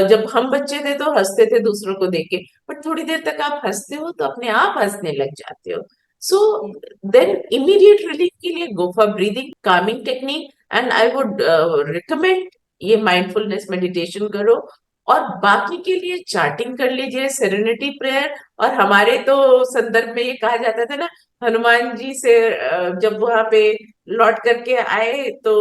B: जब हम बच्चे थे तो हंसते थे दूसरों को देख के, बट थोड़ी देर तक आप हंसते हो तो अपने आप हंसने लग जाते हो। सो देन इमीडिएट रिलीफ के लिए go for breathing Kameng technique, and I would recommend ये माइंडफुलनेस मेडिटेशन करो। और बाकी के लिए चार्टिंग कर लीजिए, सेरेनिटी प्रेयर। और हमारे तो संदर्भ में ये कहा जाता था ना, हनुमान जी से जब वहां पे लौट करके आए तो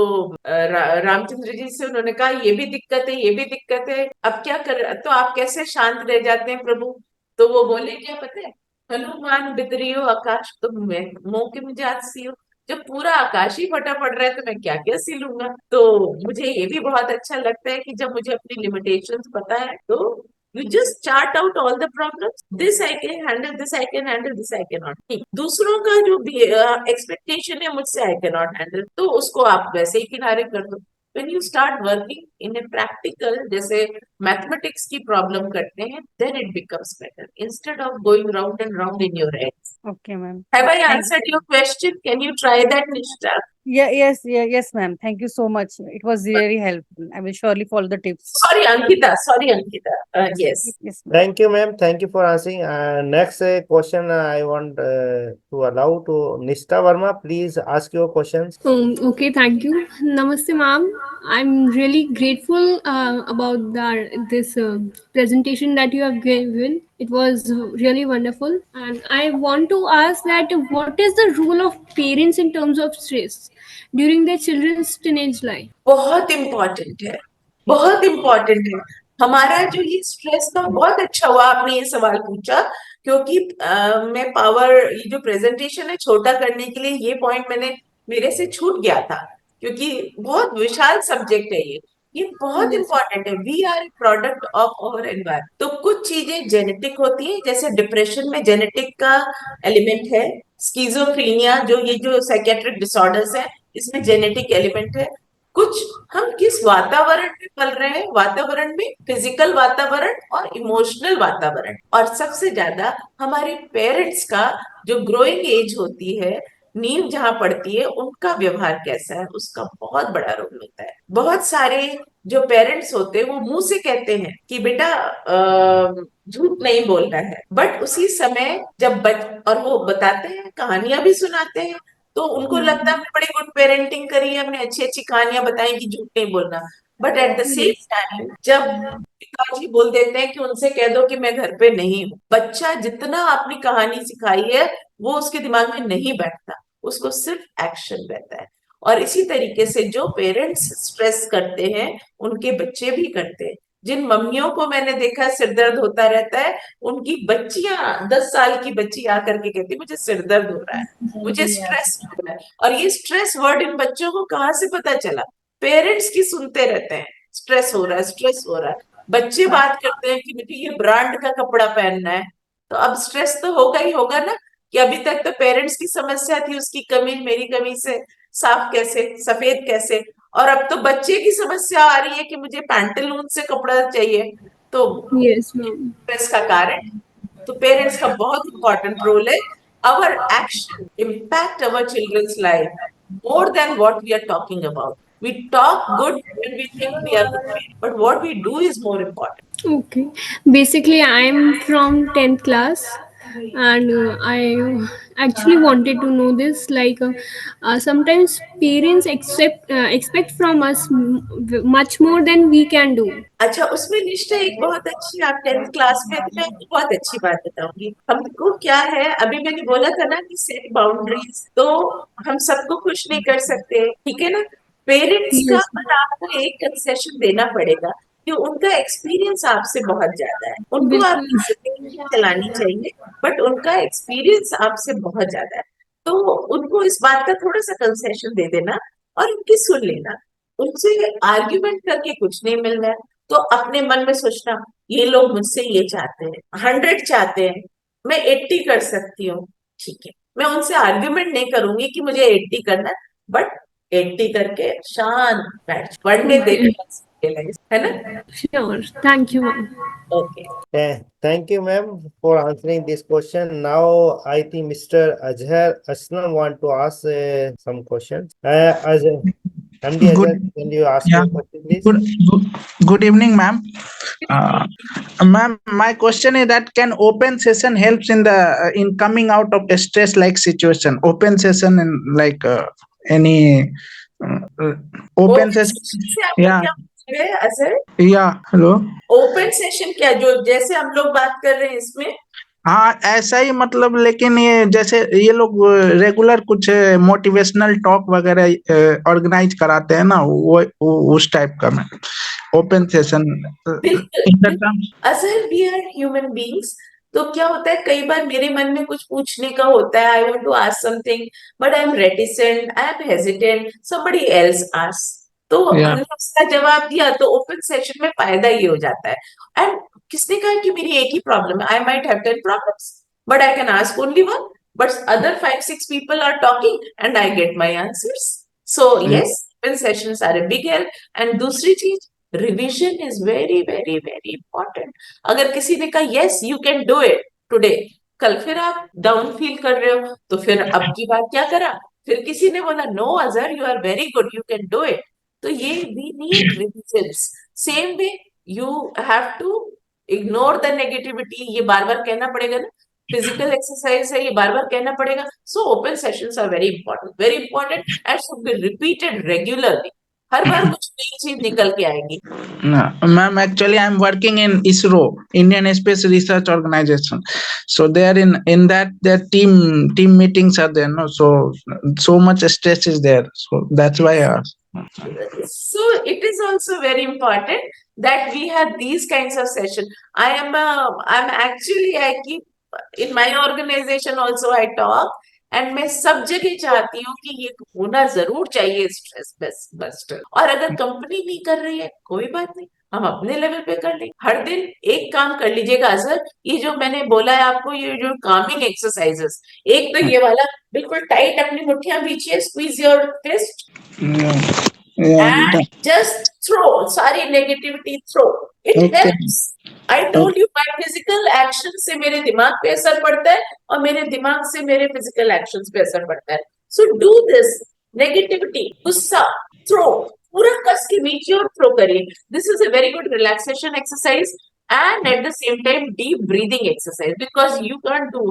B: रामचंद्र जी से उन्होंने कहा ये भी दिक्कत है, ये भी दिक्कत है, अब क्या कर, तो आप कैसे शांत रह जाते हैं प्रभु? तो वो बोले क्या पता है, हनुमान बिदरियो आकाश तुम मैं मोह के मुझे सी हो। जब पूरा आकाश ही फटा पड़ रहा है तो मैं क्या क्या सी लूंगा। तो मुझे ये भी बहुत अच्छा लगता है कि जब मुझे अपनी लिमिटेशंस पता है तो you just chart out all the problems, this I can handle, this I can handle, this I can not. ठीक, दूसरों का जो भी एक्सपेक्टेशन है मुझसे आई कैन नॉट हैंडल, तो उसको आप वैसे ही किनारे कर दो। when you start working in a practical, जैसे मैथमेटिक्स की प्रॉब्लम करते हैं, then it becomes better instead of going round and round in your head.
E: Okay ma'am,
B: Have I
E: thank
B: answered your question? Can you try that, Nishta?
E: yes ma'am, thank you so much, it was really helpful. I will surely follow the tips.
B: Sorry, Ankita. Yes.
E: Yes ma'am.
A: Thank you, ma'am. Thank you for answering. Next question I want to allow to Nista Verma. Please ask your questions.
F: Okay, thank you. Namaste, ma'am. I'm really grateful about this presentation that you have given. It was really wonderful. And I want to ask that what is the role of parents in terms of stress during their children's teenage life?
B: बहुत important है, बहुत important है। हमारा जो ये stress का, बहुत अच्छा हुआ आपने ये सवाल पूछा, क्योंकि मैं पावर, ये जो प्रेजेंटेशन है छोटा करने के लिए ये पॉइंट मैंने मेरे से छूट गया था, क्योंकि बहुत विशाल सब्जेक्ट है ये बहुत
F: Yes.
B: इंपॉर्टेंट है। We are a product of our environment. तो कुछ चीजें जेनेटिक होती है, जैसे डिप्रेशन में जेनेटिक का एलिमेंट है, स्किजोफ्रीनिया जो ये जो साइकेट्रिक डिसऑर्डर्स है इसमें जेनेटिक एलिमेंट है। कुछ हम किस वातावरण में पल रहे हैं, वातावरण में फिजिकल वातावरण और इमोशनल वातावरण, और सबसे ज्यादा हमारे पेरेंट्स का जो ग्रोइंग एज होती है, नींव जहां पड़ती है, उनका व्यवहार कैसा है, उसका बहुत बड़ा रोल होता है। बहुत सारे जो पेरेंट्स होते हैं वो मुंह से कहते हैं कि बेटा झूठ नहीं बोलना है, बट उसी समय जब और वो बताते हैं, कहानियां भी सुनाते हैं, तो उनको लगता है हमने बड़ी गुड पेरेंटिंग करी है, हमने अच्छी अच्छी कहानियां बताई कि झूठ नहीं बोलना। But at the same time जब पिताजी बोल देते हैं कि उनसे कह दो कि मैं घर पे नहीं हूँ, बच्चा जितना आपने कहानी सिखाई है वो उसके दिमाग में नहीं बैठता, उसको सिर्फ एक्शन रहता है। और इसी तरीके से जो पेरेंट्स स्ट्रेस करते हैं उनके बच्चे भी करते हैं। जिन मम्मियों को मैंने देखा सिर दर्द होता रहता है, उनकी बच्चियां 10 साल की बच्ची आकर के कहती मुझे सिर दर्द हो रहा है, मुझे स्ट्रेस हो रहा है। और ये स्ट्रेस वर्ड इन बच्चों को कहाँ से पता चला? पेरेंट्स की सुनते रहते हैं, स्ट्रेस हो रहा है, स्ट्रेस हो रहा है। बच्चे बात करते हैं कि मुझे ये ब्रांड का कपड़ा पहनना है, तो अब स्ट्रेस तो होगा ही होगा ना। कि अभी तक तो पेरेंट्स की समस्या थी, उसकी कमी मेरी कमी से साफ कैसे, सफेद कैसे, और अब तो बच्चे की समस्या आ रही है कि मुझे पैंटलून से कपड़ा चाहिए, तो
F: Yes, ma'am.
B: स्ट्रेस का कारण। तो पेरेंट्स का बहुत इंपॉर्टेंट रोल है। Our action impact our children's life more than what we are talking about. We talk good when we think we are good parents, but what we do is more important.
F: Okay. Basically, I'm from 10th class, and I actually wanted to know this. Like, sometimes parents expect from us much more than we can do.
B: अच्छा, उसमें निष्ठा एक बहुत अच्छी, आप 10th class में, तो मैं आपको बहुत अच्छी बात बताऊंगी। हमको क्या है, अभी मैंने बोला था ना कि सेट बाउंड्रीज, तो हम सबको खुश नहीं कर सकते, ठीक है ना। पेरेंट्स का
F: Yes,
B: पर आपको एक कंसेशन देना पड़ेगा कि उनका एक्सपीरियंस आपसे बहुत ज्यादा है, उनको
F: बिल्कुल.
B: आपकी जिंदगी चलानी चाहिए, बट उनका एक्सपीरियंस आपसे बहुत ज्यादा है, तो उनको इस बात का थोड़ा सा कंसेशन दे देना और उनकी सुन लेना। उनसे आर्ग्यूमेंट करके कुछ नहीं मिल रहा है, तो अपने मन में सोचना, ये लोग मुझसे ये चाहते हैं, 100 चाहते हैं, मैं 80 कर सकती हूँ, ठीक है, मैं उनसे आर्ग्यूमेंट नहीं करूंगी कि मुझे 80 करना है, बट 80 करके शांत बैठ, वन डे दे
F: Okay.
B: है ना।
F: Sure. Thank you, ma'am.
B: Okay.
A: Thank you, ma'am, for answering this question. Now, I think Mr. Azhar Aslam want to ask some questions. Azhar, MD
G: Good,
A: Azhar, can you ask
G: yeah.
A: your question, please?
G: Good, good evening, ma'am. Uh, Ma'am, my question is that can open session helps in the in coming out of a stress like situation? Open session and like any uh, open
B: open
G: session.
B: Session से आपका
G: Yeah,
B: क्या मतलब है असर?
G: yeah. Hello.
B: Open session क्या, जो जैसे हम लोग बात कर रहे हैं इसमें?
G: हाँ, ऐसा ही मतलब, लेकिन ये जैसे ये लोग रेगुलर कुछ मोटिवेशनल टॉक वगैरह ऑर्गेनाइज कराते हैं ना, वो उस टाइप का मैं ओपन सेशन इन द
B: बिल्कुल,
G: टर्म्स.
B: असल वी आर ह्यूमन बींग्स। तो क्या होता है, कई बार मेरे मन में कुछ पूछने का होता है, I want to ask something, but I am reticent, I am hesitant, somebody else ask, तो
G: या
B: हमने उसका जवाब दिया, तो ओपन सेशन में फायदा ये हो जाता है। एंड किसने कहा कि मेरी एक ही प्रॉब्लम है, आई might have 10 problems, but I can ask only one, but other 5-6 people are talking and I get my answers. So yes, open sessions are a big help. And दूसरी चीज, revision is very very very important. अगर किसी ने कहा yes you can do it today, कल फिर आप down feel कर रहे हो, तो फिर अब की बार क्या करा, फिर किसी ने बोला no Azhar you are very good you can do it, तो ये we need revisions. Same way you have to ignore the negativity, ये बार बार कहना पड़ेगा ना, फिजिकल एक्सरसाइज है, ये बार बार कहना पड़ेगा। So open sessions are very important and should be repeated regularly. हर बार कुछ नई चीज निकल के आएगी।
G: no, ma'am, actually I'm working in ISRO, Indian Space Research Organization. So there in that their team meetings are there, no, so much stress is there, so that's why I asked.
B: So it is also very important that we have these kinds of session. I'm actually, I keep in my organization also I talk, and मैं सब जगह चाहती हूँ कि ये होना जरूर चाहिए स्ट्रेस बस्टर। और अगर कंपनी नहीं कर रही है कोई बात नहीं, हम अपने लेवल पे कर लेंगे। हर दिन एक काम कर लीजिएगा सर, ये जो मैंने बोला है आपको, ये जो कामिंग एक्सरसाइजेस, एक तो ये वाला, बिल्कुल टाइट अपनी मुट्ठियां बीचिए, squeeze your fist
G: Yeah, yeah,
B: and just throw सारी negativity, throw it
G: okay,
B: helps. I told you my physical action से मेरे दिमाग पे असर पड़ता है और मेरे दिमाग से मेरे physical actions पे असर पड़ता है। So do this negativity, गुस्सा, throw, पूरा कस के नीचे और throw करिए। This is a very good relaxation exercise and at the same time deep breathing exercise because you can't do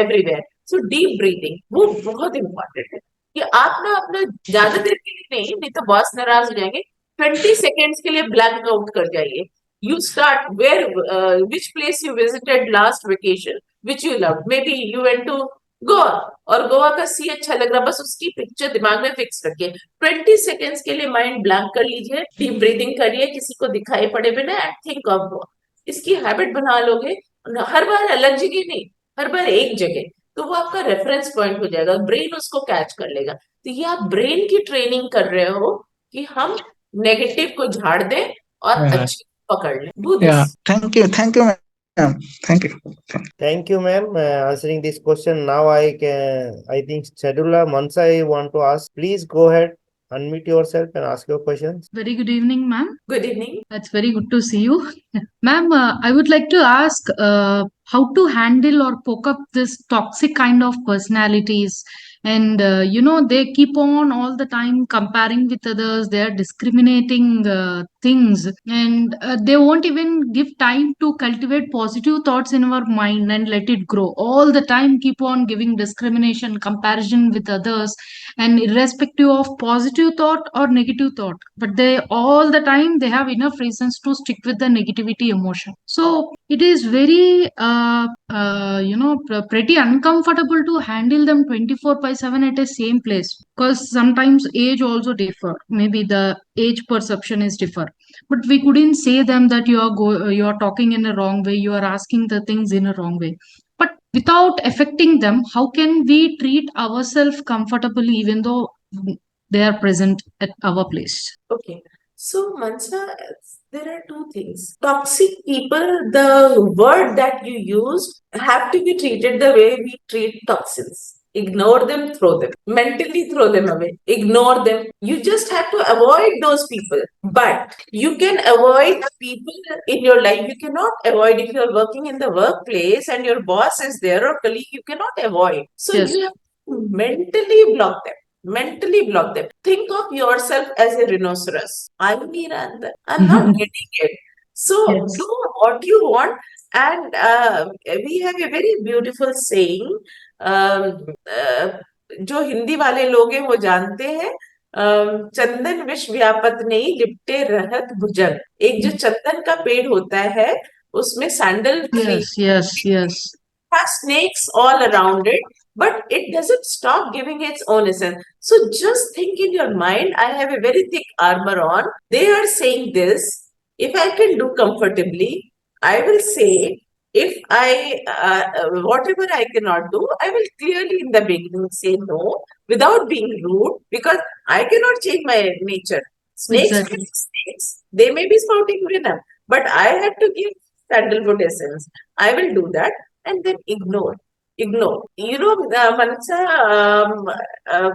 B: everywhere. So deep breathing वो बहुत important है कि आप ना अपना ज्यादा देर के लिए नहीं तो बॉस नाराज हो जाएंगे, 20 सेकेंड्स के लिए ब्लैंक आउट कर जाइए। You start where, which place you visited last vacation which you love, maybe you went to Goa, और गोवा का सी अच्छा लग रहा, बस उसकी पिक्चर दिमाग में फिक्स रखिए, 20 सेकेंड्स के लिए माइंड ब्लैंक कर लीजिए, डीप ब्रीदिंग करिए किसी को दिखाई पड़े बिना एंड थिंक ऑफ गोवा। इसकी हैबिट बना लोगे, हर बार अलग जगह नहीं, हर बार एक जगह, तो वो आपका रेफरेंस पॉइंट हो जाएगा, ब्रेन उसको कैच कर लेगा। तो ये आप ब्रेन की ट्रेनिंग कर रहे हो कि हम नेगेटिव को झाड़ दें और
G: yeah,
B: अच्छी पकड़ लें। Do
G: yeah.
B: This.
G: Thank you, Yeah, thank you.
A: Thank you, ma'am, answering this question. Now I think scheduler Mansa, I want to ask. Please go ahead, unmute yourself and ask your questions.
H: Very good evening, ma'am.
B: Good evening.
H: That's very good to see you. Ma'am, I would like to ask how to handle or poke up this toxic kind of personalities. And, they keep on all the time comparing with others. They are discriminating things. And they won't even give time to cultivate positive thoughts in our mind and let it grow. All the time keep on giving discrimination, comparison with others, and irrespective of positive thought or negative thought, but they all the time they have enough reasons to stick with the negativity emotion. So it is very pretty uncomfortable to handle them 24 by 7 at a same place, because sometimes age also differ, maybe the age perception is differ, but we couldn't say them that you are talking in a wrong way, you are asking the things in a wrong way. But without affecting them, how can we treat ourselves comfortably even though they are present at our place?
B: Okay. So, Mansa, there are two things. Toxic people, the word that you use have to be treated the way we treat toxins. Ignore them, throw them. Mentally throw them away. Ignore them. You just have to avoid those people. But you can avoid people in your life. You cannot avoid if you're working in the workplace and your boss is there or colleague, you cannot avoid. So
H: Yes.
B: you have to mentally block them. Mentally block them. Think of yourself as a rhinoceros. I'm Miranda. I'm not getting it. So
H: Yes.
B: do what you want. And we have a very beautiful saying. जो हिंदी वाले लोग हैं वो जानते हैं, चंदन विष व्यापत नहीं लिपटे रहत भुजंग. एक जो चंदन का पेड़ होता है उसमें sandal tree
H: Yes.
B: has snakes all around it, but it doesn't stop giving its own essence. So just think in your mind, I have a very thick armor on. They are saying this. If I can do comfortably, I will say. If whatever I cannot do, I will clearly in the beginning say no without being rude, because I cannot change my nature. Snakes may
H: Exactly.
B: be snakes. They may be spouting venom, but I have to give sandalwood essence. I will do that and then ignore. Manasa, uh,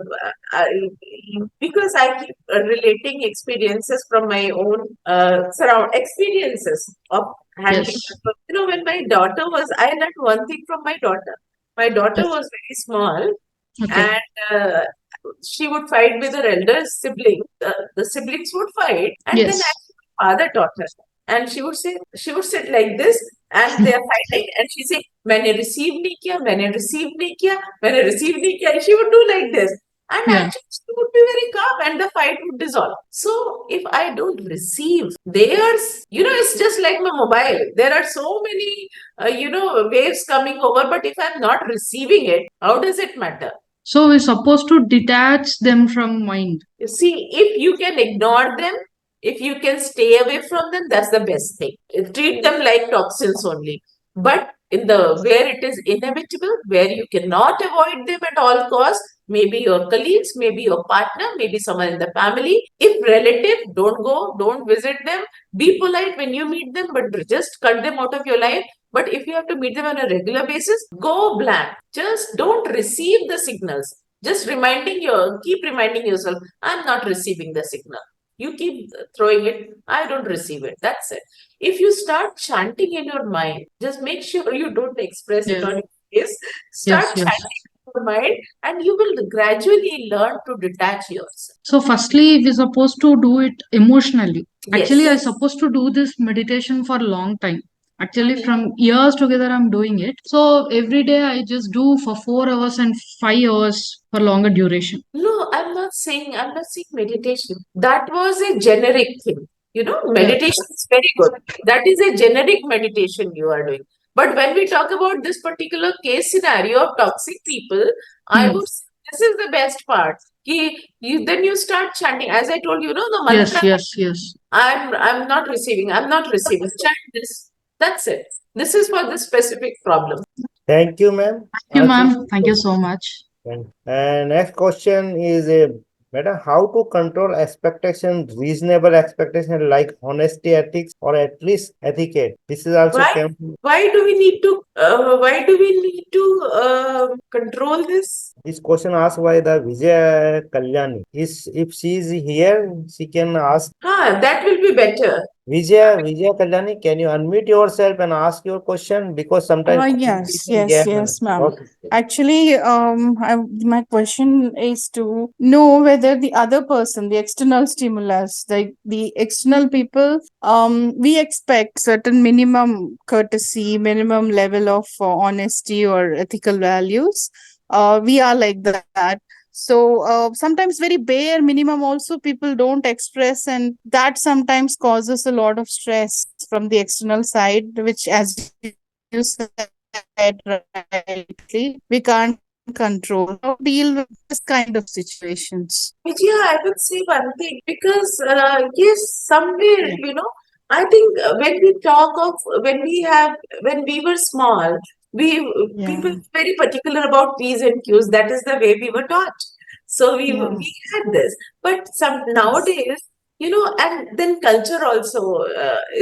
B: because I keep relating experiences from my own surround experiences of handling
H: Yes.
B: people. When my daughter was, I learned one thing from my daughter. My daughter
H: Yes.
B: was very small,
H: Okay.
B: and she would fight with her elder sibling. The siblings would fight, and then
H: Yes.
B: my father taught her. And she would sit like this, and they are fighting, and she say, "मैंने receive नहीं किया, मैंने receive नहीं किया, मैंने receive नहीं किया." And she would do like this, and
H: Yeah.
B: actually she would be very calm, and the fight would dissolve. So if I don't receive, there's, it's just like my mobile. There are so many, waves coming over, but if I'm not receiving it, how does it matter?
H: So we're supposed to detach them from mind.
B: You see, if you can ignore them, if you can stay away from them, that's the best thing. Treat them like toxins only. But in the where it is inevitable, where you cannot avoid them at all costs, maybe your colleagues, maybe your partner, maybe someone in the family. If relative, don't go, don't visit them. Be polite when you meet them, but just cut them out of your life. But if you have to meet them on a regular basis, go blank. Just don't receive the signals. Just keep reminding yourself, I'm not receiving the signal. You keep throwing it, I don't receive it. That's it. If you start chanting in your mind, just make sure you don't express it
H: Yeah.
B: on your face. Start
H: Yes.
B: chanting in your mind, and you will gradually learn to detach yourself.
H: So firstly, we're supposed to do it emotionally. Actually,
B: Yes.
H: I'm supposed to do this meditation for a long time. Actually, from years together, I'm doing it. So every day I just do for 4 hours and 5 hours for longer duration.
B: No, I'm not saying meditation. That was a generic thing. Meditation is very good. That is a generic meditation you are doing. But when we talk about this particular case scenario of toxic people, I
H: Hmm.
B: would say this is the best part. Then you start chanting. As I told you, the
H: Yes.
B: mantra,
H: Yes.
B: I'm not receiving. I'm not receiving. Chant this. That's it. This is for this specific problem.
A: Thank you, ma'am.
H: Thank you,
A: Answering
H: ma'am. Thank you so much.
A: And next question is Madam, how to control expectation, reasonable expectation like honesty, ethics, or at least etiquette? This is also
B: Why?
A: came.
B: Why do we need to? Why do we need to control this?
A: This question asked by the Vijay Kalyani. Is if she is here, she can ask.
B: That will be better.
A: Vijay Kalyani, can you unmute yourself and ask your question? Because sometimes
I: Yes,
A: communication
I: yes,
A: gap
I: yes, ma'am.
A: process.
I: Actually, my question is to know whether the other person, the external stimulus, the external people, we expect certain minimum courtesy, minimum level of honesty or ethical values. We are like that. So sometimes very bare minimum also people don't express, and that sometimes causes a lot of stress from the external side, which, as you said rightly, we can't control. How to deal with this kind of situations?
B: Vijaya, I would say one thing because yes, somewhere
I: Yeah.
B: I think when we talk of when we were small, we people
I: Yeah.
B: were very particular about P's and Q's. That is the way we were taught. So
I: Yeah.
B: we had this, but some
I: Yes.
B: nowadays, and then culture also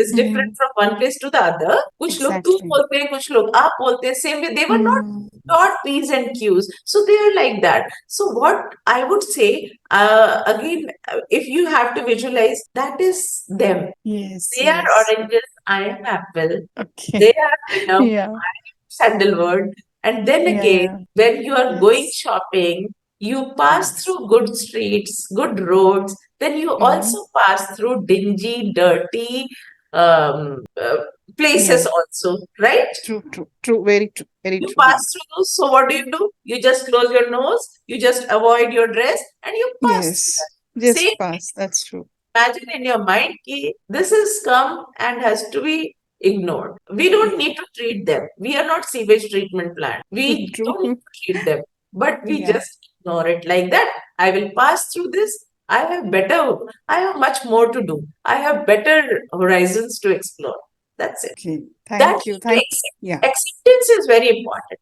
B: is different
I: Mm,
B: from one place to the other. कुछ लोग तू
I: exactly.
B: बोलते हैं, कुछ लोग आप बोलते हैं. Same way, they were not
I: Mm,
B: taught P's and Q's. So they are like that. So what I would say, again, if you have to visualize, that is them.
I: yes.
B: They are
I: Yes.
B: oranges, I am apple.
I: Okay.
B: They are venom,
I: Yeah.
B: I am sandalwood. And then
I: Yeah.
B: again,
I: Yeah.
B: when you are going
I: Yes.
B: shopping, you pass
I: Yes.
B: through good streets, good roads, then you
I: Mm-hmm.
B: also pass through dingy, dirty um, uh,
I: Yeah.
B: places also, right?
I: True. True. True. Very true. Very
B: You
I: true,
B: pass
I: ma'am.
B: through those, so what do? You just close your nose, you just avoid your dress, and you pass through
I: Yes.
B: that.
I: Just
B: Same
I: pass. That's true.
B: imagine in your mind ki this has come and has to be ignored. We don't need to treat them. We are not sewage treatment plant. We don't need
I: True.
B: to treat them, but we
I: Yeah.
B: just ignore it like that. I will pass through this. I have much more to do. I have better horizons to explore. That's it.
I: Okay.
B: That
I: Thank you.
B: you to
I: Thank.
B: accept.
I: Yeah.
B: Acceptance is very important.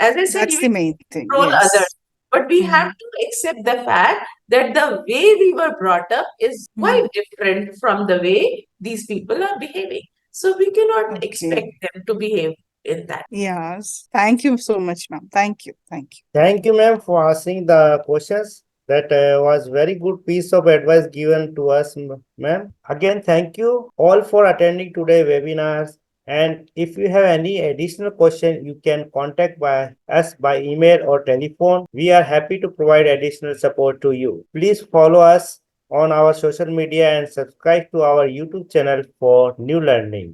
B: As I said,
I: That's
B: we
I: the main thing.
B: control others.
I: Yes.
B: But we have
I: Mm,
B: to accept the fact that the way we were brought up is quite
I: mm.
B: different from the way these people are behaving. So we cannot expect
I: Okay.
B: them to behave in that.
I: Yes. Thank you so much, ma'am. Thank you. Thank you.
A: Thank you, ma'am, for asking the questions. That was very good piece of advice given to us, ma'am. Again, thank you all for attending today webinars. And if you have any additional question, you can contact us by email or telephone. We are happy to provide additional support to you. Please follow us on our social media and subscribe to our YouTube channel for new learning.